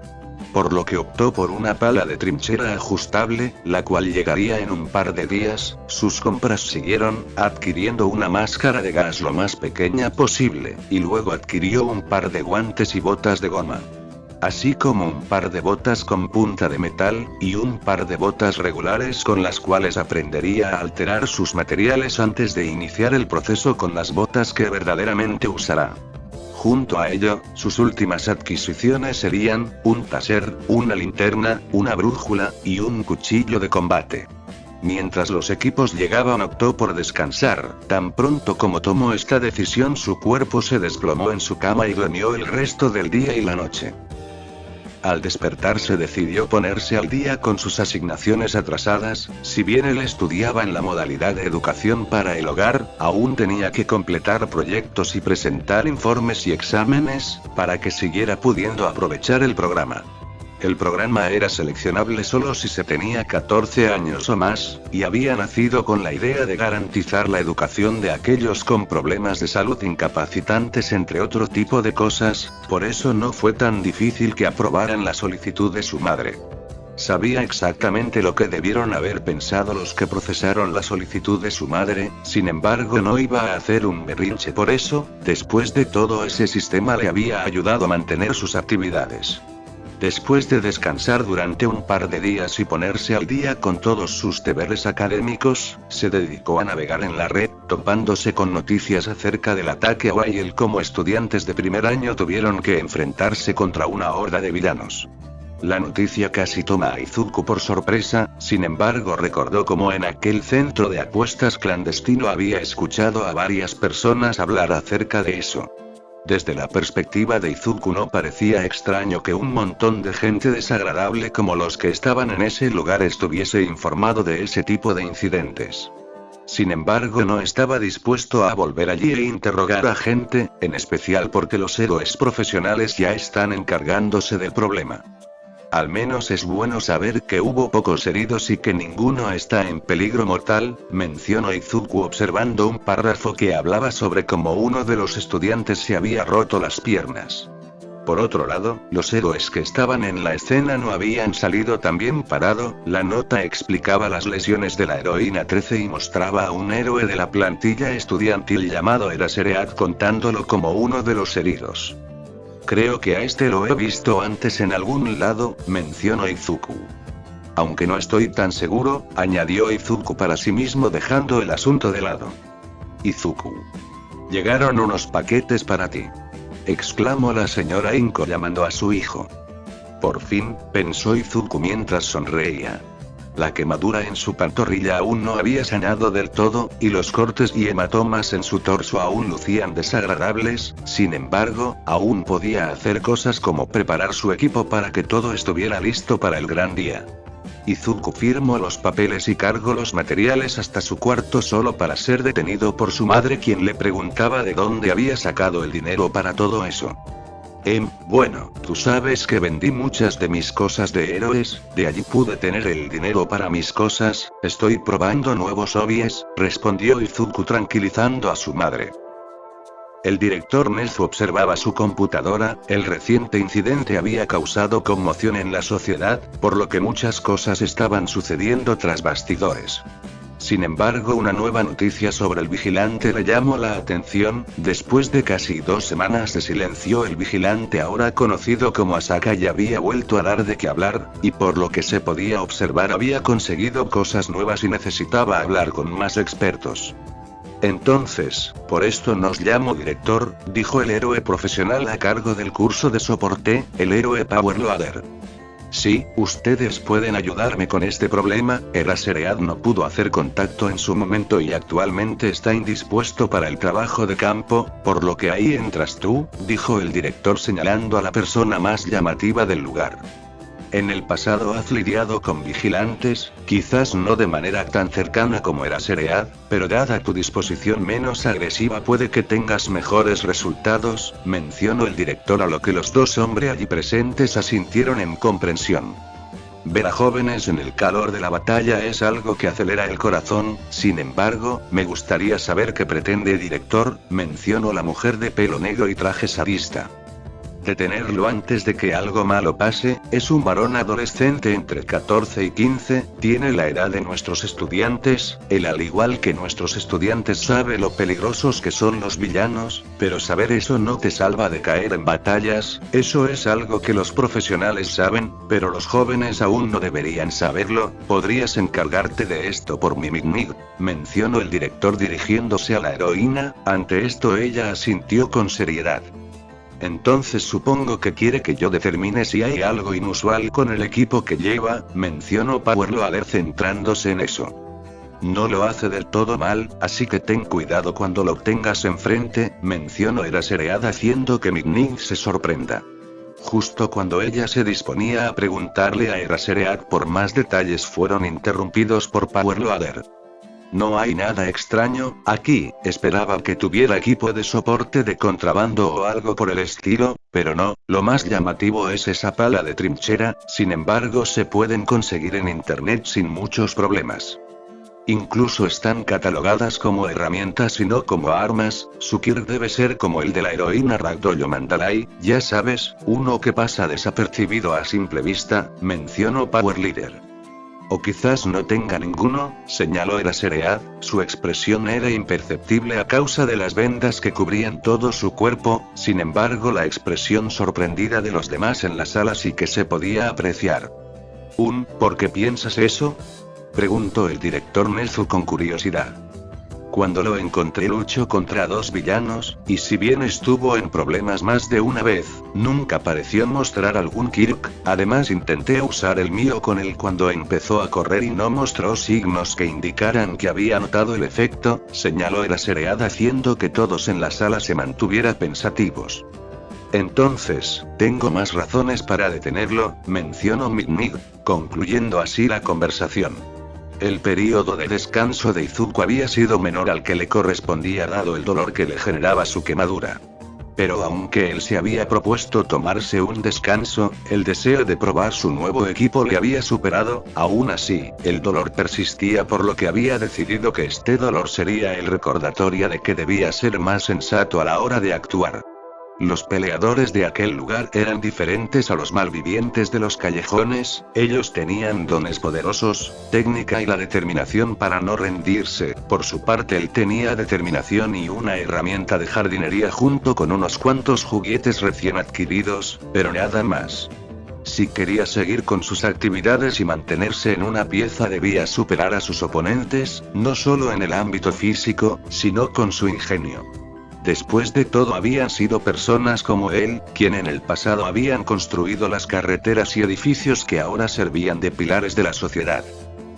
Speaker 2: Por lo que optó por una pala de trinchera ajustable, la cual llegaría en un par de días. Sus compras siguieron, adquiriendo una máscara de gas lo más pequeña posible, y luego adquirió un par de guantes y botas de goma. Así como un par de botas con punta de metal, y un par de botas regulares con las cuales aprendería a alterar sus materiales antes de iniciar el proceso con las botas que verdaderamente usará. Junto a ello, sus últimas adquisiciones serían, un taser, una linterna, una brújula, y un cuchillo de combate. Mientras los equipos llegaban optó por descansar. Tan pronto como tomó esta decisión su cuerpo se desplomó en su cama y durmió el resto del día y la noche. Al despertarse decidió ponerse al día con sus asignaciones atrasadas. Si bien él estudiaba en la modalidad de educación para el hogar, aún tenía que completar proyectos y presentar informes y exámenes, para que siguiera pudiendo aprovechar el programa. El programa era seleccionable solo si se tenía 14 años o más, y había nacido con la idea de garantizar la educación de aquellos con problemas de salud incapacitantes entre otro tipo de cosas. Por eso no fue tan difícil que aprobaran la solicitud de su madre. Sabía exactamente lo que debieron haber pensado los que procesaron la solicitud de su madre, sin embargo no iba a hacer un berrinche por eso. Después de todo, ese sistema le había ayudado a mantener sus actividades. Después de descansar durante un par de días y ponerse al día con todos sus deberes académicos, se dedicó a navegar en la red, topándose con noticias acerca del ataque a Waiel. Como estudiantes de primer año tuvieron que enfrentarse contra una horda de villanos. La noticia casi toma a Izuku por sorpresa, sin embargo recordó cómo en aquel centro de apuestas clandestino había escuchado a varias personas hablar acerca de eso. Desde la perspectiva de Izuku no parecía extraño que un montón de gente desagradable como los que estaban en ese lugar estuviese informado de ese tipo de incidentes. Sin embargo no estaba dispuesto a volver allí e interrogar a gente, en especial porque los héroes profesionales ya están encargándose del problema. Al menos es bueno saber que hubo pocos heridos y que ninguno está en peligro mortal, mencionó Izuku observando un párrafo que hablaba sobre cómo uno de los estudiantes se había roto las piernas. Por otro lado, los héroes que estaban en la escena no habían salido tan bien parado. La nota explicaba las lesiones de la heroína 13 y mostraba a un héroe de la plantilla estudiantil llamado Erasereat contándolo como uno de los heridos. Creo que a este lo he visto antes en algún lado, mencionó Izuku. Aunque no estoy tan seguro, añadió Izuku para sí mismo dejando el asunto de lado. Izuku. Llegaron unos paquetes para ti. exclamó la señora Inko llamando a su hijo. Por fin, pensó Izuku mientras sonreía. La quemadura en su pantorrilla aún no había sanado del todo, y los cortes y hematomas en su torso aún lucían desagradables. Sin embargo, aún podía hacer cosas como preparar su equipo para que todo estuviera listo para el gran día. Izuku firmó los papeles y cargó los materiales hasta su cuarto solo para ser detenido por su madre, quien le preguntaba de dónde había sacado el dinero para todo eso. Bueno, tú sabes que vendí muchas de mis cosas de héroes, de allí pude tener el dinero para mis cosas. Estoy probando nuevos hobbies, respondió Izuku tranquilizando a su madre. El director Nezu observaba su computadora. El reciente incidente había causado conmoción en la sociedad, por lo que muchas cosas estaban sucediendo tras bastidores. Sin embargo, una nueva noticia sobre el vigilante le llamó la atención. Después de casi 2 semanas de silencio, el vigilante ahora conocido como Asaka ya había vuelto a dar de qué hablar, y por lo que se podía observar había conseguido cosas nuevas y necesitaba hablar con más expertos. Entonces, por esto nos llamo director, dijo el héroe profesional a cargo del curso de soporte, el héroe Power Loader. Sí, ustedes pueden ayudarme con este problema. Eraserhead no pudo hacer contacto en su momento y actualmente está indispuesto para el trabajo de campo, por lo que ahí entras tú, dijo el director señalando a la persona más llamativa del lugar. En el pasado has lidiado con vigilantes, quizás no de manera tan cercana como Eraserhead, pero dada tu disposición menos agresiva puede que tengas mejores resultados, mencionó el director, a lo que los 2 hombres allí presentes asintieron en comprensión. Ver a jóvenes en el calor de la batalla es algo que acelera el corazón. Sin embargo, me gustaría saber qué pretende director, mencionó la mujer de pelo negro y traje sadista. Detenerlo antes de que algo malo pase. Es un varón adolescente entre 14 y 15, tiene la edad de nuestros estudiantes. Él, al igual que nuestros estudiantes, sabe lo peligrosos que son los villanos, pero saber eso no te salva de caer en batallas. Eso es algo que los profesionales saben, pero los jóvenes aún no deberían saberlo. Podrías encargarte de esto por mi Mig, mencionó el director dirigiéndose a la heroína. Ante esto ella asintió con seriedad. Entonces supongo que quiere que yo determine si hay algo inusual con el equipo que lleva, mencionó Power Loader centrándose en eso. No lo hace del todo mal, así que ten cuidado cuando lo tengas enfrente, mencionó Eraserhead haciendo que Mig se sorprenda. Justo cuando ella se disponía a preguntarle a Eraserhead por más detalles fueron interrumpidos por Power Loader. No hay nada extraño aquí, esperaba que tuviera equipo de soporte de contrabando o algo por el estilo, pero no, lo más llamativo es esa pala de trinchera. Sin embargo se pueden conseguir en internet sin muchos problemas. Incluso están catalogadas como herramientas y no como armas. Su kit debe ser como el de la heroína Ragdoll o Mandalay, ya sabes, uno que pasa desapercibido a simple vista, mencionó Power Leader. O quizás no tenga ninguno, señaló Eraserhead. Su expresión era imperceptible a causa de las vendas que cubrían todo su cuerpo. Sin embargo, la expresión sorprendida de los demás en la sala sí que se podía apreciar. ¿Por qué piensas eso?, preguntó el director Nezu con curiosidad. Cuando lo encontré luchó contra 2 villanos, y si bien estuvo en problemas más de una vez, nunca pareció mostrar algún quirk. Además intenté usar el mío con él cuando empezó a correr y no mostró signos que indicaran que había notado el efecto, señaló Eraserhead haciendo que todos en la sala se mantuvieran pensativos. Entonces, tengo más razones para detenerlo, mencionó Mig, concluyendo así la conversación. El período de descanso de Izuku había sido menor al que le correspondía dado el dolor que le generaba su quemadura. Pero aunque él se había propuesto tomarse un descanso, el deseo de probar su nuevo equipo le había superado. Aún así, el dolor persistía, por lo que había decidido que este dolor sería el recordatorio de que debía ser más sensato a la hora de actuar. Los peleadores de aquel lugar eran diferentes a los malvivientes de los callejones. Ellos tenían dones poderosos, técnica y la determinación para no rendirse. Por su parte él tenía determinación y una herramienta de jardinería junto con unos cuantos juguetes recién adquiridos, pero nada más. Si quería seguir con sus actividades y mantenerse en una pieza debía superar a sus oponentes, no solo en el ámbito físico, sino con su ingenio. Después de todo habían sido personas como él, quien en el pasado habían construido las carreteras y edificios que ahora servían de pilares de la sociedad.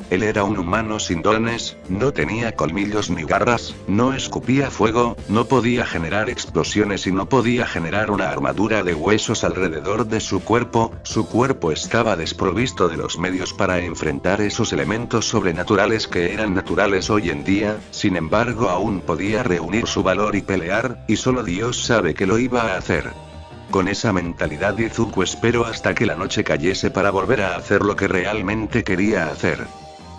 Speaker 2: Él era un humano sin dones, no tenía colmillos ni garras, no escupía fuego, no podía generar explosiones y no podía generar una armadura de huesos alrededor de su cuerpo estaba desprovisto de los medios para enfrentar esos elementos sobrenaturales que eran naturales hoy en día, sin embargo aún podía reunir su valor y pelear, y solo Dios sabe que lo iba a hacer. Con esa mentalidad Izuku esperó hasta que la noche cayese para volver a hacer lo que realmente quería hacer.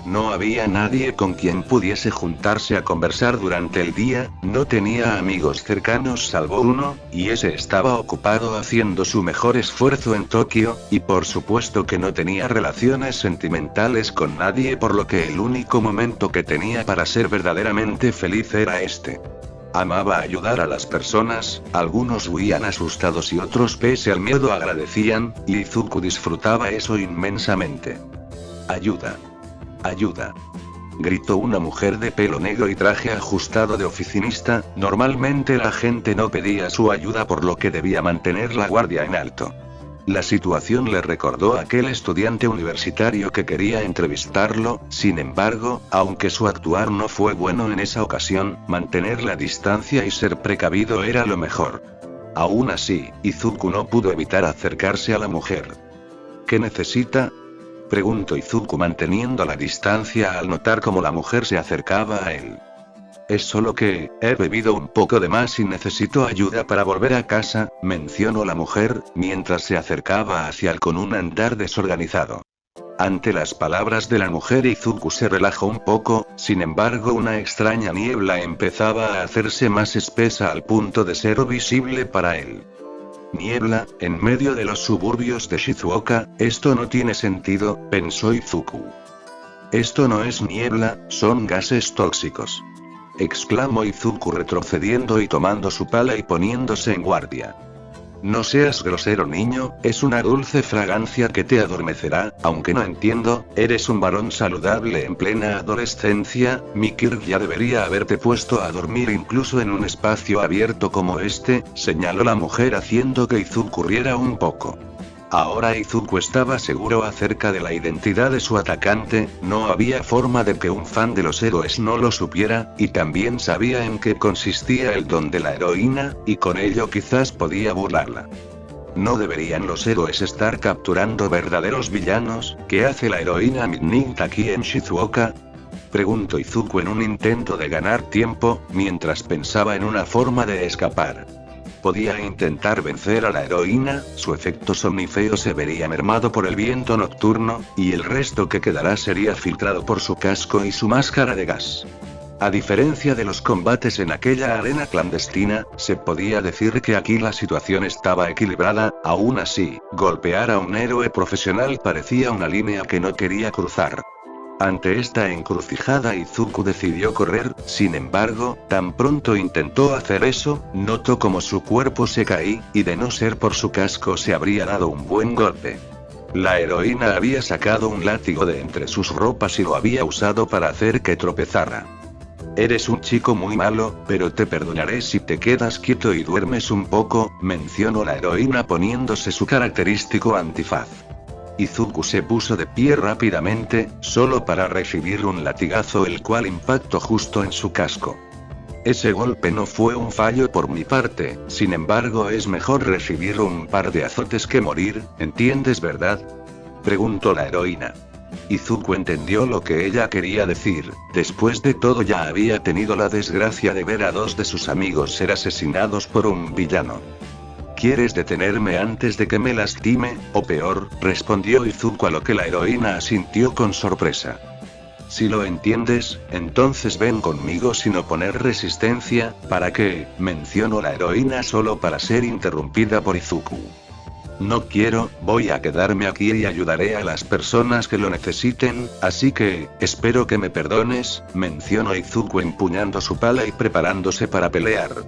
Speaker 2: No había nadie con quien pudiese juntarse a conversar durante el día, no tenía amigos cercanos salvo uno, y ese estaba ocupado haciendo su mejor esfuerzo en Tokio, y por supuesto que no tenía relaciones sentimentales con nadie, por lo que el único momento que tenía para ser verdaderamente feliz era este. Amaba ayudar a las personas, algunos huían asustados y otros pese al miedo agradecían, y Izuku disfrutaba eso inmensamente. Ayuda. Ayuda. Gritó una mujer de pelo negro y traje ajustado de oficinista. Normalmente la gente no pedía su ayuda por lo que debía mantener la guardia en alto. La situación le recordó a aquel estudiante universitario que quería entrevistarlo, sin embargo, aunque su actuar no fue bueno en esa ocasión, mantener la distancia y ser precavido era lo mejor. Aún así, Izuku no pudo evitar acercarse a la mujer. ¿Qué necesita?, preguntó Izuku manteniendo la distancia al notar cómo la mujer se acercaba a él. Es solo que, he bebido un poco de más y necesito ayuda para volver a casa, mencionó la mujer, mientras se acercaba hacia él con un andar desorganizado. Ante las palabras de la mujer Izuku se relajó un poco, sin embargo una extraña niebla empezaba a hacerse más espesa al punto de ser visible para él. Niebla, en medio de los suburbios de Shizuoka, esto no tiene sentido, pensó Izuku. Esto no es niebla, son gases tóxicos. Exclamó Izuku retrocediendo y tomando su pala y poniéndose en guardia. No seas grosero niño, es una dulce fragancia que te adormecerá, aunque no entiendo, eres un varón saludable en plena adolescencia, Mikir ya debería haberte puesto a dormir incluso en un espacio abierto como este, señaló la mujer haciendo que Izuku riera un poco. Ahora Izuku estaba seguro acerca de la identidad de su atacante, no había forma de que un fan de los héroes no lo supiera, y también sabía en qué consistía el don de la heroína, y con ello quizás podía burlarla. ¿No deberían los héroes estar capturando verdaderos villanos? ¿Qué hace la heroína Midnight aquí en Shizuoka?, preguntó Izuku en un intento de ganar tiempo, mientras pensaba en una forma de escapar. Podía intentar vencer a la heroína, su efecto somnífero se vería mermado por el viento nocturno, y el resto que quedará sería filtrado por su casco y su máscara de gas. A diferencia de los combates en aquella arena clandestina, se podía decir que aquí la situación estaba equilibrada, aún así, golpear a un héroe profesional parecía una línea que no quería cruzar. Ante esta encrucijada Izuku decidió correr, sin embargo, tan pronto intentó hacer eso, notó como su cuerpo se caía, y de no ser por su casco se habría dado un buen golpe. La heroína había sacado un látigo de entre sus ropas y lo había usado para hacer que tropezara. Eres un chico muy malo, pero te perdonaré si te quedas quieto y duermes un poco, mencionó la heroína poniéndose su característico antifaz. Izuku se puso de pie rápidamente, solo para recibir un latigazo el cual impactó justo en su casco. Ese golpe no fue un fallo por mi parte, sin embargo es mejor recibir un par de azotes que morir, ¿entiendes verdad?, preguntó la heroína. Izuku entendió lo que ella quería decir, después de todo ya había tenido la desgracia de ver a dos de sus amigos ser asesinados por un villano. ¿Quieres detenerme antes de que me lastime, o peor?, respondió Izuku, a lo que la heroína asintió con sorpresa. Si lo entiendes, entonces ven conmigo sin oponer resistencia. ¿Para qué?, mencionó la heroína solo para ser interrumpida por Izuku. No quiero, voy a quedarme aquí y ayudaré a las personas que lo necesiten, así que, espero que me perdones, mencionó Izuku empuñando su pala y preparándose para pelear.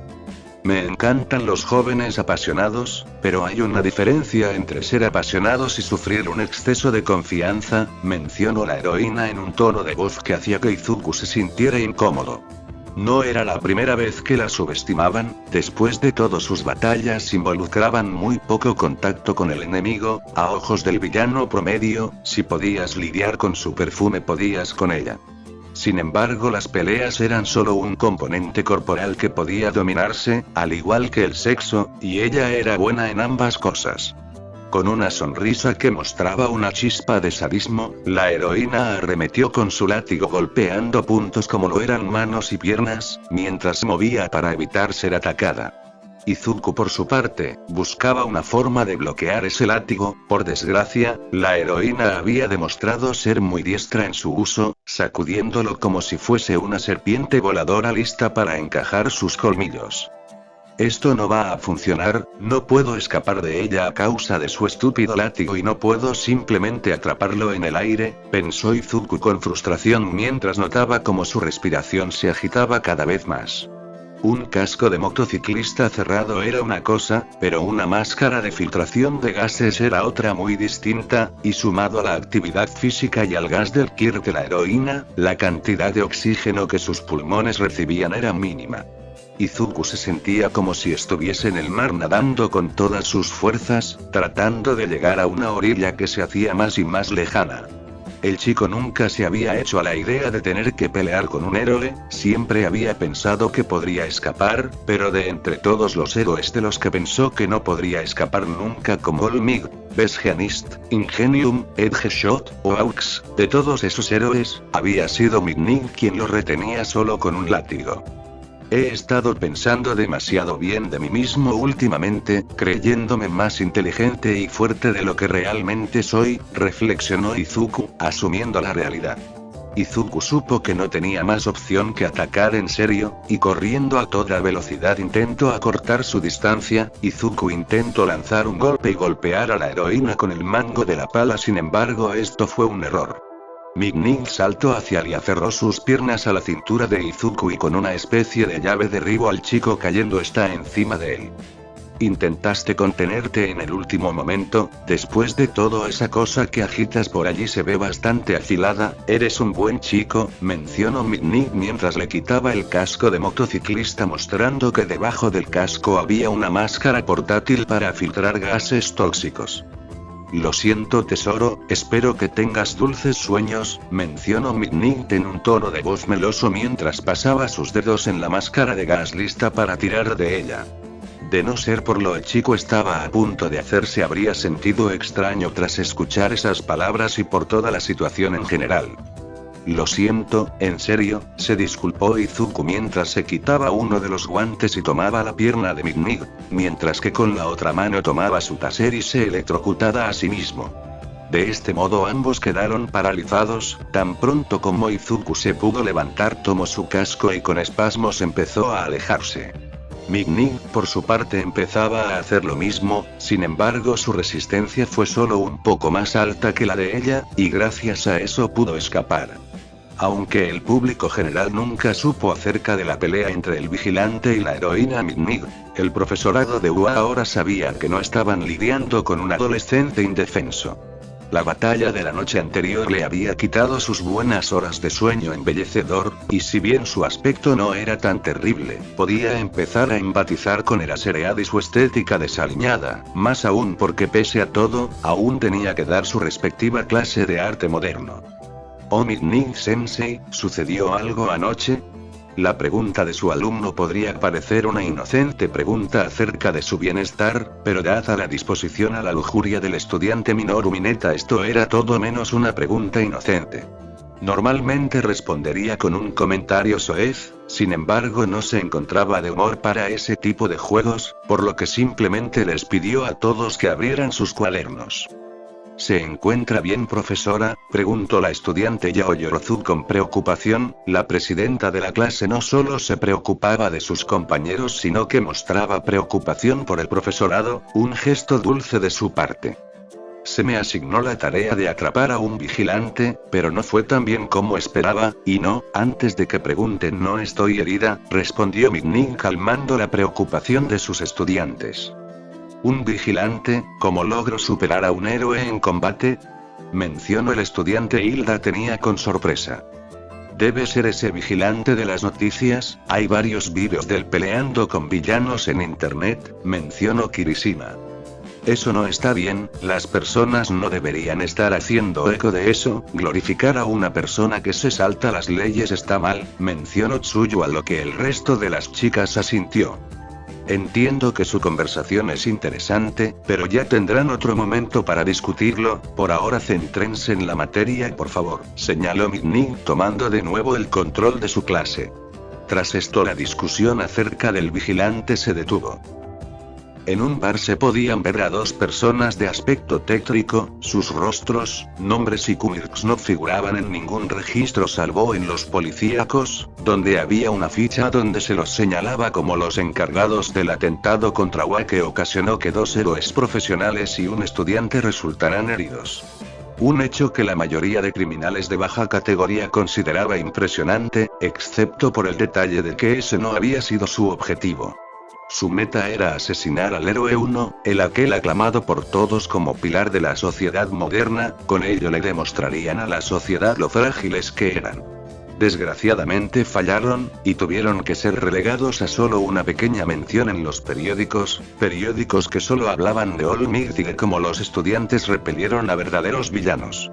Speaker 2: Me encantan los jóvenes apasionados, pero hay una diferencia entre ser apasionados y sufrir un exceso de confianza, mencionó la heroína en un tono de voz que hacía que Izuku se sintiera incómodo. No era la primera vez que la subestimaban, después de todo sus batallas involucraban muy poco contacto con el enemigo, a ojos del villano promedio, si podías lidiar con su perfume podías con ella. Sin embargo, las peleas eran solo un componente corporal que podía dominarse, al igual que el sexo, y ella era buena en ambas cosas. Con una sonrisa que mostraba una chispa de sadismo, la heroína arremetió con su látigo golpeando puntos como lo eran manos y piernas, mientras se movía para evitar ser atacada. Izuku por su parte, buscaba una forma de bloquear ese látigo. Por desgracia, la heroína había demostrado ser muy diestra en su uso, sacudiéndolo como si fuese una serpiente voladora lista para encajar sus colmillos. Esto no va a funcionar, no puedo escapar de ella a causa de su estúpido látigo y no puedo simplemente atraparlo en el aire, pensó Izuku con frustración mientras notaba como su respiración se agitaba cada vez más. Un casco de motociclista cerrado era una cosa, pero una máscara de filtración de gases era otra muy distinta, y sumado a la actividad física y al gas del Kirk de la heroína, la cantidad de oxígeno que sus pulmones recibían era mínima. Izuku se sentía como si estuviese en el mar nadando con todas sus fuerzas, tratando de llegar a una orilla que se hacía más y más lejana. El chico nunca se había hecho a la idea de tener que pelear con un héroe, siempre había pensado que podría escapar, pero de entre todos los héroes de los que pensó que no podría escapar nunca como Olmig, Besgeanist, Ingenium, Edgeshot o Aux, de todos esos héroes, había sido Mignig quien lo retenía solo con un látigo. He estado pensando demasiado bien de mí mismo últimamente, creyéndome más inteligente y fuerte de lo que realmente soy, reflexionó Izuku, asumiendo la realidad. Izuku supo que no tenía más opción que atacar en serio, y corriendo a toda velocidad intentó acortar su distancia. Izuku intentó lanzar un golpe y golpear a la heroína con el mango de la pala, sin embargo esto fue un error. Mignig saltó hacia él y aferró sus piernas a la cintura de Izuku y con una especie de llave derribó al chico cayendo encima de él. Intentaste contenerte en el último momento, después de todo esa cosa que agitas por allí se ve bastante afilada, eres un buen chico, mencionó Mignig mientras le quitaba el casco de motociclista mostrando que debajo del casco había una máscara portátil para filtrar gases tóxicos. Lo siento tesoro, espero que tengas dulces sueños, mencionó Mignig en un tono de voz meloso mientras pasaba sus dedos en la máscara de gas lista para tirar de ella. De no ser por lo el chico estaba a punto de hacerse habría sentido extraño tras escuchar esas palabras y por toda la situación en general. Lo siento, en serio, se disculpó Izuku mientras se quitaba uno de los guantes y tomaba la pierna de Mignig, mientras que con la otra mano tomaba su taser y se electrocutaba a sí mismo. De este modo ambos quedaron paralizados. Tan pronto como Izuku se pudo levantar tomó su casco y con espasmos empezó a alejarse. Mignig, por su parte, empezaba a hacer lo mismo, sin embargo su resistencia fue solo un poco más alta que la de ella, y gracias a eso pudo escapar. Aunque el público general nunca supo acerca de la pelea entre el vigilante y la heroína Mignig, el profesorado de UA ahora sabía que no estaban lidiando con un adolescente indefenso. La batalla de la noche anterior le había quitado sus buenas horas de sueño embellecedor, y si bien su aspecto no era tan terrible, podía empezar a empatizar con Eraserhead y su estética desaliñada, más aún porque pese a todo, aún tenía que dar su respectiva clase de arte moderno. «Oh Mignig Sensei, ¿sucedió algo anoche?» La pregunta de su alumno podría parecer una inocente pregunta acerca de su bienestar, pero dada la disposición a la lujuria del estudiante Minoru Mineta esto era todo menos una pregunta inocente. Normalmente respondería con un comentario soez, sin embargo no se encontraba de humor para ese tipo de juegos, por lo que simplemente les pidió a todos que abrieran sus cuadernos. ¿Se encuentra bien, profesora?, preguntó la estudiante Yaoyorozu con preocupación. La presidenta de la clase no solo se preocupaba de sus compañeros sino que mostraba preocupación por el profesorado, un gesto dulce de su parte. Se me asignó la tarea de atrapar a un vigilante, pero no fue tan bien como esperaba, y no, antes de que pregunten no estoy herida, respondió Mignig calmando la preocupación de sus estudiantes. ¿Un vigilante? ¿Cómo logro superar a un héroe en combate?, mencionó el estudiante Hilda tenía con sorpresa. Debe ser ese vigilante de las noticias, hay varios vídeos del peleando con villanos en internet, mencionó Kirishima. Eso no está bien, las personas no deberían estar haciendo eco de eso, glorificar a una persona que se salta las leyes está mal, mencionó Tsuyu, a lo que el resto de las chicas asintió. Entiendo que su conversación es interesante, pero ya tendrán otro momento para discutirlo, por ahora céntrense en la materia por favor, señaló Minnie, tomando de nuevo el control de su clase. Tras esto la discusión acerca del vigilante se detuvo. En un bar se podían ver a dos personas de aspecto tétrico, sus rostros, nombres y quirks no figuraban en ningún registro salvo en los policíacos, donde había una ficha donde se los señalaba como los encargados del atentado contra Wa que ocasionó que 2 héroes profesionales y un estudiante resultaran heridos. Un hecho que la mayoría de criminales de baja categoría consideraba impresionante, excepto por el detalle de que ese no había sido su objetivo. Su meta era asesinar al héroe 1, el aquel aclamado por todos como pilar de la sociedad moderna, con ello le demostrarían a la sociedad lo frágiles que eran. Desgraciadamente fallaron, y tuvieron que ser relegados a solo una pequeña mención en los periódicos que solo hablaban de All Might y de cómo los estudiantes repelieron a verdaderos villanos.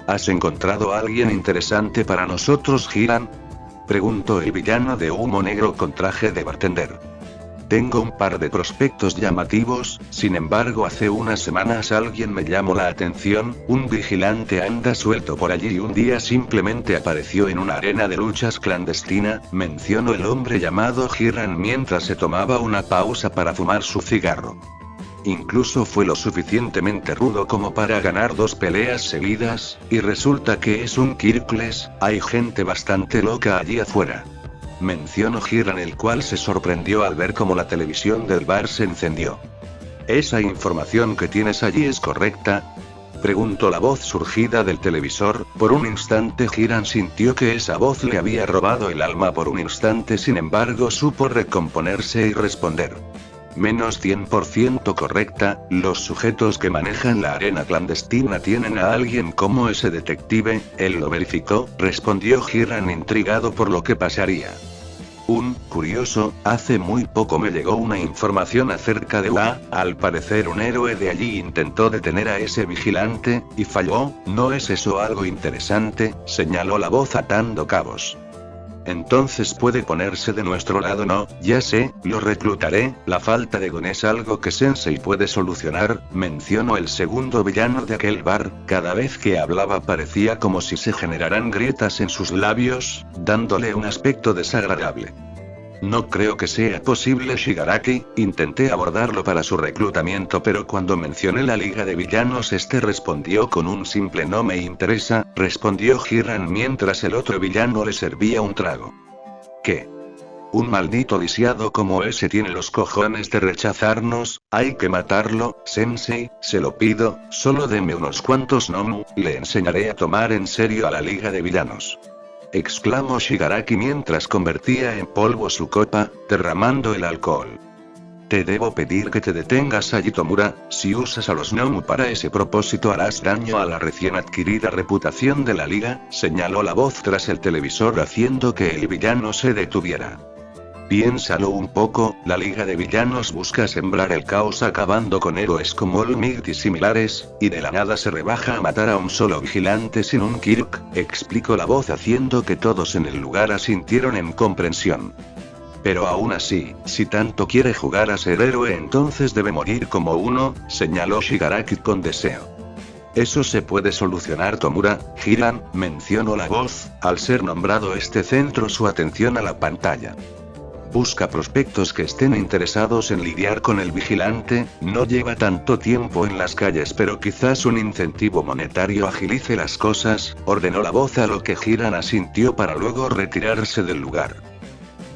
Speaker 2: ¿Has encontrado a alguien interesante para nosotros, Hiran? Preguntó el villano de humo negro con traje de bartender. Tengo un par de prospectos llamativos, sin embargo hace unas semanas alguien me llamó la atención, un vigilante anda suelto por allí y un día simplemente apareció en una arena de luchas clandestina, mencionó el hombre llamado Hiran mientras se tomaba una pausa para fumar su cigarro. Incluso fue lo suficientemente rudo como para ganar 2 peleas seguidas, y resulta que es un Kirkles, hay gente bastante loca allí afuera. Mencionó Hiran, el cual se sorprendió al ver cómo la televisión del bar se encendió. ¿Esa información que tienes allí es correcta? Preguntó la voz surgida del televisor. Por un instante Hiran sintió que esa voz le había robado el alma por un instante, sin embargo supo recomponerse y responder. Menos 100% correcta, los sujetos que manejan la arena clandestina tienen a alguien como ese detective, él lo verificó, respondió Hiran intrigado por lo que pasaría. Curioso, hace muy poco me llegó una información acerca de Wa, al parecer un héroe de allí intentó detener a ese vigilante, y falló, ¿no es eso algo interesante? Señaló la voz atando cabos. Entonces puede ponerse de nuestro lado, ¿no? Ya sé, lo reclutaré, la falta de Gon es algo que Sensei puede solucionar, mencionó el segundo villano de aquel bar, cada vez que hablaba parecía como si se generaran grietas en sus labios, dándole un aspecto desagradable. No creo que sea posible, Shigaraki, intenté abordarlo para su reclutamiento, pero cuando mencioné la liga de villanos este respondió con un simple no me interesa, respondió Hiran mientras el otro villano le servía un trago. ¿Qué? Un maldito lisiado como ese tiene los cojones de rechazarnos, hay que matarlo, Sensei, se lo pido, solo deme unos cuantos Nomu, le enseñaré a tomar en serio a la liga de villanos. Exclamó Shigaraki mientras convertía en polvo su copa, derramando el alcohol. Te debo pedir que te detengas allí, Tomura, si usas a los Nomu para ese propósito harás daño a la recién adquirida reputación de la liga, señaló la voz tras el televisor haciendo que el villano se detuviera. Piénsalo un poco, la liga de villanos busca sembrar el caos acabando con héroes como All Might y similares, y de la nada se rebaja a matar a un solo vigilante sin un Kirk, explicó la voz haciendo que todos en el lugar asintieron en comprensión. Pero aún así, si tanto quiere jugar a ser héroe entonces debe morir como uno, señaló Shigaraki con deseo. Eso se puede solucionar, Tomura, Hiran, mencionó la voz, al ser nombrado este centro su atención a la pantalla. Busca prospectos que estén interesados en lidiar con el vigilante, no lleva tanto tiempo en las calles pero quizás un incentivo monetario agilice las cosas, ordenó la voz a lo que Hiran asintió para luego retirarse del lugar.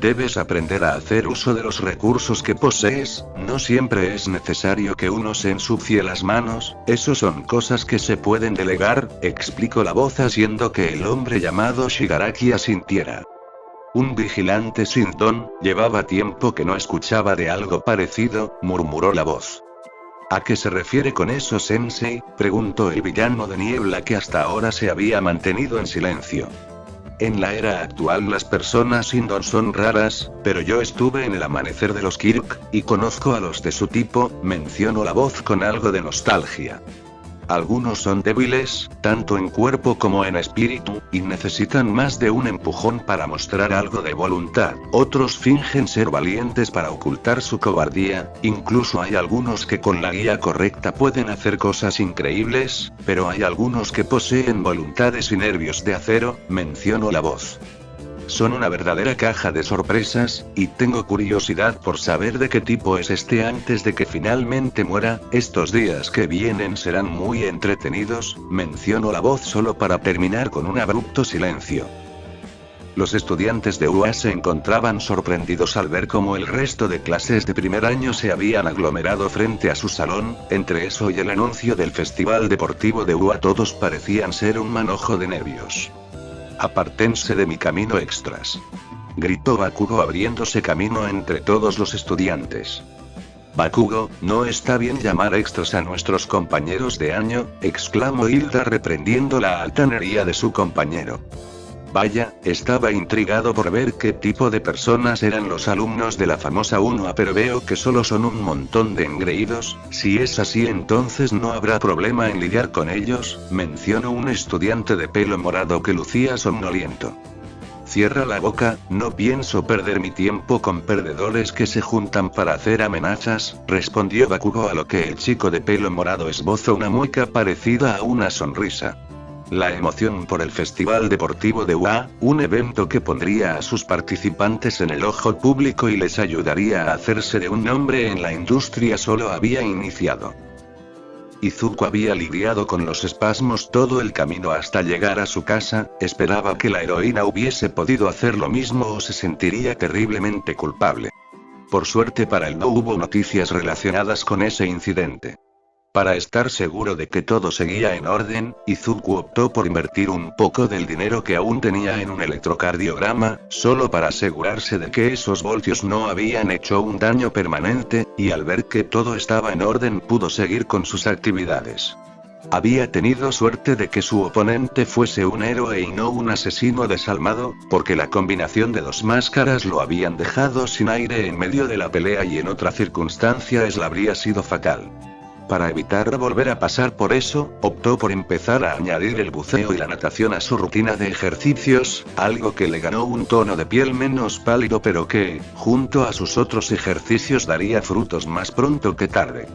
Speaker 2: Debes aprender a hacer uso de los recursos que posees, no siempre es necesario que uno se ensucie las manos, eso son cosas que se pueden delegar, explicó la voz haciendo que el hombre llamado Shigaraki asintiera. Un vigilante sin don, llevaba tiempo que no escuchaba de algo parecido, murmuró la voz. ¿A qué se refiere con eso, Sensei? Preguntó el villano de niebla que hasta ahora se había mantenido en silencio. En la era actual las personas Indon son raras, pero yo estuve en el amanecer de los Kirk, y conozco a los de su tipo, mencionó la voz con algo de nostalgia. Algunos son débiles, tanto en cuerpo como en espíritu, y necesitan más de un empujón para mostrar algo de voluntad. Otros fingen ser valientes para ocultar su cobardía, incluso hay algunos que con la guía correcta pueden hacer cosas increíbles, pero hay algunos que poseen voluntades y nervios de acero, mencionó la voz. Son una verdadera caja de sorpresas, y tengo curiosidad por saber de qué tipo es este antes de que finalmente muera. Estos días que vienen serán muy entretenidos, mencionó la voz solo para terminar con un abrupto silencio. Los estudiantes de UA se encontraban sorprendidos al ver cómo el resto de clases de primer año se habían aglomerado frente a su salón. Entre eso y el anuncio del Festival Deportivo de UA todos parecían ser un manojo de nervios. «Apártense de mi camino, extras», gritó Bakugo abriéndose camino entre todos los estudiantes. «Bakugo, no está bien llamar extras a nuestros compañeros de año», exclamó Hilda reprendiendo la altanería de su compañero. Vaya, estaba intrigado por ver qué tipo de personas eran los alumnos de la famosa 1A, pero veo que solo son un montón de engreídos. Si es así, entonces no habrá problema en lidiar con ellos, mencionó un estudiante de pelo morado que lucía somnoliento. Cierra la boca, no pienso perder mi tiempo con perdedores que se juntan para hacer amenazas, respondió Bakugo, a lo que el chico de pelo morado esbozó una mueca parecida a una sonrisa. La emoción por el Festival Deportivo de UA, un evento que pondría a sus participantes en el ojo público y les ayudaría a hacerse de un nombre en la industria, solo había iniciado. Izuku había lidiado con los espasmos todo el camino hasta llegar a su casa. Esperaba que la heroína hubiese podido hacer lo mismo o se sentiría terriblemente culpable. Por suerte para él no hubo noticias relacionadas con ese incidente. Para estar seguro de que todo seguía en orden, Izuku optó por invertir un poco del dinero que aún tenía en un electrocardiograma, solo para asegurarse de que esos voltios no habían hecho un daño permanente, y al ver que todo estaba en orden pudo seguir con sus actividades. Había tenido suerte de que su oponente fuese un héroe y no un asesino desalmado, porque la combinación de dos máscaras lo habían dejado sin aire en medio de la pelea y en otra circunstancia le habría sido fatal. Para evitar volver a pasar por eso, optó por empezar a añadir el buceo y la natación a su rutina de ejercicios, algo que le ganó un tono de piel menos pálido, pero que, junto a sus otros ejercicios, daría frutos más pronto que tarde.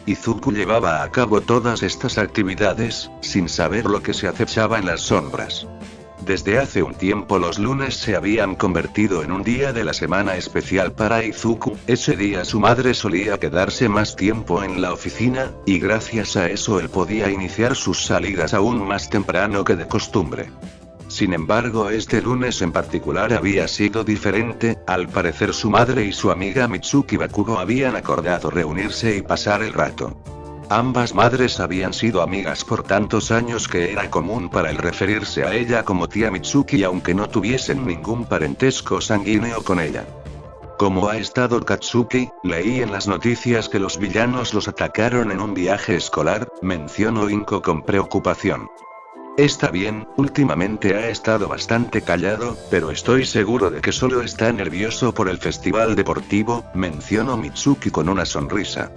Speaker 2: Izuku llevaba a cabo todas estas actividades, sin saber lo que se acechaba en las sombras. Desde hace un tiempo los lunes se habían convertido en un día de la semana especial para Izuku. Ese día su madre solía quedarse más tiempo en la oficina, y gracias a eso él podía iniciar sus salidas aún más temprano que de costumbre. Sin embargo, este lunes en particular había sido diferente. Al parecer su madre y su amiga Mitsuki Bakugo habían acordado reunirse y pasar el rato. Ambas madres habían sido amigas por tantos años que era común para él referirse a ella como tía Mitsuki, aunque no tuviesen ningún parentesco sanguíneo con ella. ¿Cómo ha estado Katsuki? Leí en las noticias que los villanos los atacaron en un viaje escolar, mencionó Inko con preocupación. Está bien, últimamente ha estado bastante callado, pero estoy seguro de que solo está nervioso por el festival deportivo, mencionó Mitsuki con una sonrisa.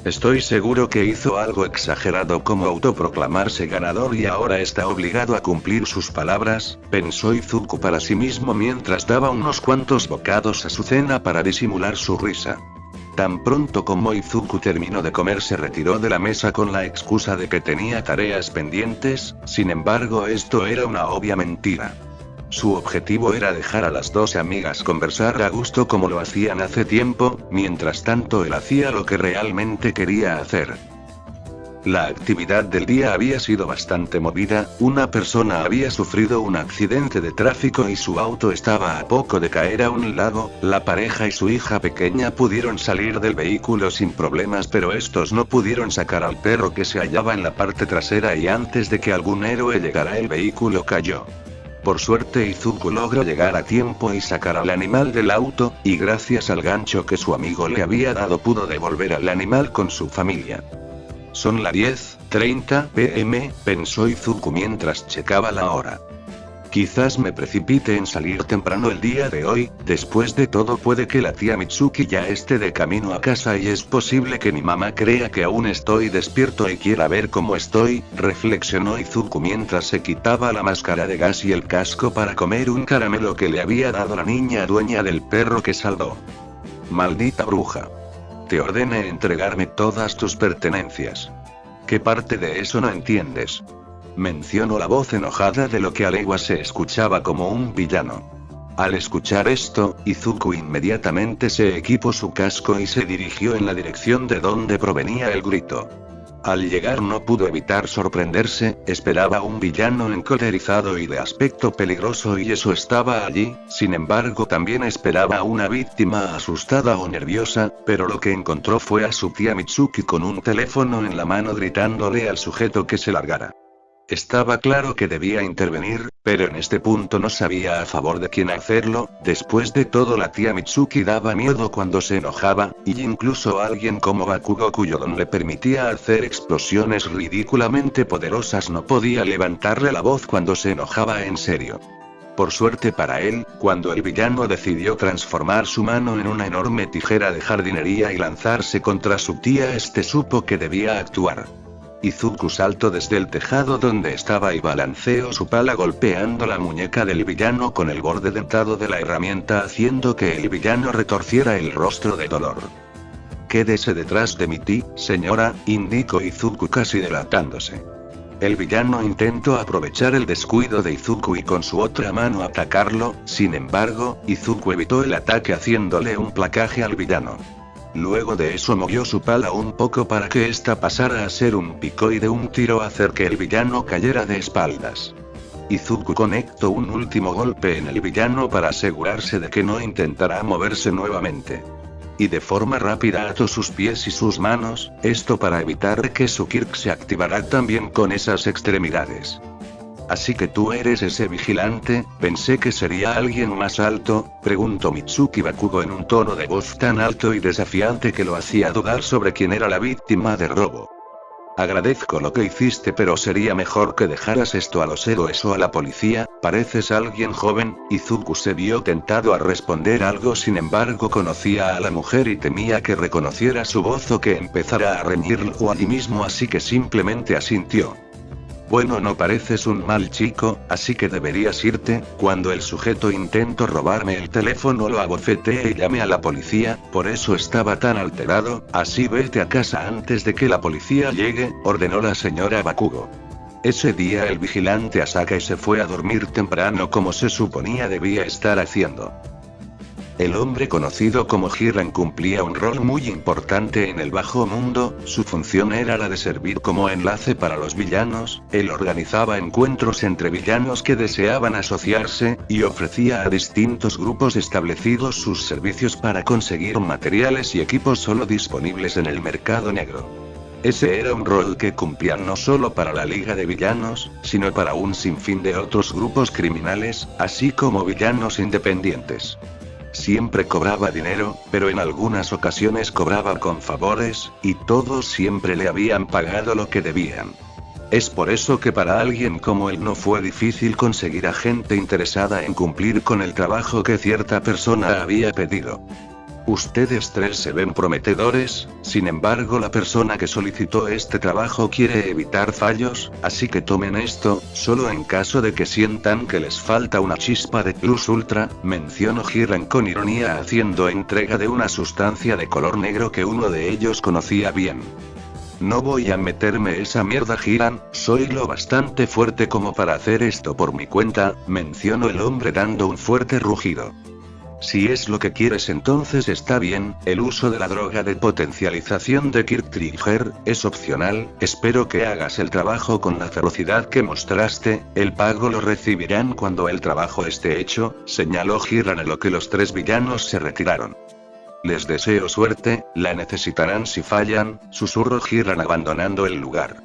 Speaker 2: Estoy seguro que hizo algo exagerado como autoproclamarse ganador y ahora está obligado a cumplir sus palabras, pensó Izuku para sí mismo mientras daba unos cuantos bocados a su cena para disimular su risa. Tan pronto como Izuku terminó de comer se retiró de la mesa con la excusa de que tenía tareas pendientes. Sin embargo, esto era una obvia mentira. Su objetivo era dejar a las dos amigas conversar a gusto como lo hacían hace tiempo, mientras tanto él hacía lo que realmente quería hacer. La actividad del día había sido bastante movida. Una persona había sufrido un accidente de tráfico y su auto estaba a poco de caer a un lago. La pareja y su hija pequeña pudieron salir del vehículo sin problemas, pero estos no pudieron sacar al perro que se hallaba en la parte trasera, y antes de que algún héroe llegara el vehículo cayó. Por suerte Izuku logró llegar a tiempo y sacar al animal del auto, y gracias al gancho que su amigo le había dado pudo devolver al animal con su familia. Son las 10:30 p.m, pensó Izuku mientras checaba la hora. Quizás me precipite en salir temprano el día de hoy, después de todo puede que la tía Mitsuki ya esté de camino a casa y es posible que mi mamá crea que aún estoy despierto y quiera ver cómo estoy, reflexionó Izuku mientras se quitaba la máscara de gas y el casco para comer un caramelo que le había dado la niña dueña del perro que saldó. Maldita bruja. Te ordené entregarme todas tus pertenencias. ¿Qué parte de eso no entiendes? Mencionó la voz enojada de lo que a leguas se escuchaba como un villano. Al escuchar esto, Izuku inmediatamente se equipó su casco y se dirigió en la dirección de donde provenía el grito. Al llegar no pudo evitar sorprenderse, esperaba un villano encolerizado y de aspecto peligroso y eso estaba allí, sin embargo también esperaba a una víctima asustada o nerviosa, pero lo que encontró fue a su tía Mitsuki con un teléfono en la mano gritándole al sujeto que se largara. Estaba claro que debía intervenir, pero en este punto no sabía a favor de quién hacerlo. Después de todo, la tía Mitsuki daba miedo cuando se enojaba, y incluso alguien como Bakugo cuyo don le permitía hacer explosiones ridículamente poderosas no podía levantarle la voz cuando se enojaba en serio. Por suerte para él, cuando el villano decidió transformar su mano en una enorme tijera de jardinería y lanzarse contra su tía, supo que debía actuar. Izuku saltó desde el tejado donde estaba y balanceó su pala golpeando la muñeca del villano con el borde dentado de la herramienta haciendo que el villano retorciera el rostro de dolor. Quédese detrás de mi señora, indicó Izuku casi delatándose. El villano intentó aprovechar el descuido de Izuku y con su otra mano atacarlo, sin embargo, Izuku evitó el ataque haciéndole un placaje al villano. Luego de eso movió su pala un poco para que ésta pasara a ser un pico y de un tiro hacer que el villano cayera de espaldas. Izuku conectó un último golpe en el villano para asegurarse de que no intentará moverse nuevamente. Y de forma rápida ató sus pies y sus manos, esto para evitar que su Kirk se activara también con esas extremidades. ¿Así que tú eres ese vigilante? Pensé que sería alguien más alto, preguntó Mitsuki Bakugo en un tono de voz tan alto y desafiante que lo hacía dudar sobre quién era la víctima de robo. Agradezco lo que hiciste, pero sería mejor que dejaras esto a los héroes o a la policía. Pareces alguien joven. Izuku se vio tentado a responder algo, sin embargo conocía a la mujer y temía que reconociera su voz o que empezara a reñirlo allí mismo, así que simplemente asintió. Bueno, no pareces un mal chico, así que deberías irte. Cuando el sujeto intentó robarme el teléfono lo abofeteé y llamé a la policía, por eso estaba tan alterado. Así vete a casa antes de que la policía llegue, ordenó la señora Bakugo. Ese día el vigilante Asaka se fue a dormir temprano como se suponía debía estar haciendo. El hombre conocido como Hiran cumplía un rol muy importante en el bajo mundo. Su función era la de servir como enlace para los villanos. Él organizaba encuentros entre villanos que deseaban asociarse, y ofrecía a distintos grupos establecidos sus servicios para conseguir materiales y equipos solo disponibles en el mercado negro. Ese era un rol que cumplía no solo para la Liga de Villanos, sino para un sinfín de otros grupos criminales, así como villanos independientes. Siempre cobraba dinero, pero en algunas ocasiones cobraba con favores, y todos siempre le habían pagado lo que debían. Es por eso que para alguien como él no fue difícil conseguir a gente interesada en cumplir con el trabajo que cierta persona había pedido. Ustedes tres se ven prometedores, sin embargo la persona que solicitó este trabajo quiere evitar fallos, así que tomen esto, solo en caso de que sientan que les falta una chispa de plus ultra, mencionó Hiran con ironía haciendo entrega de una sustancia de color negro que uno de ellos conocía bien. No voy a meterme esa mierda, Hiran, soy lo bastante fuerte como para hacer esto por mi cuenta, mencionó el hombre dando un fuerte rugido. Si es lo que quieres entonces está bien, el uso de la droga de potencialización de Kirk Trigger es opcional, espero que hagas el trabajo con la ferocidad que mostraste, el pago lo recibirán cuando el trabajo esté hecho, señaló Hiran a lo que los tres villanos se retiraron. Les deseo suerte, la necesitarán si fallan, susurró Hiran abandonando el lugar.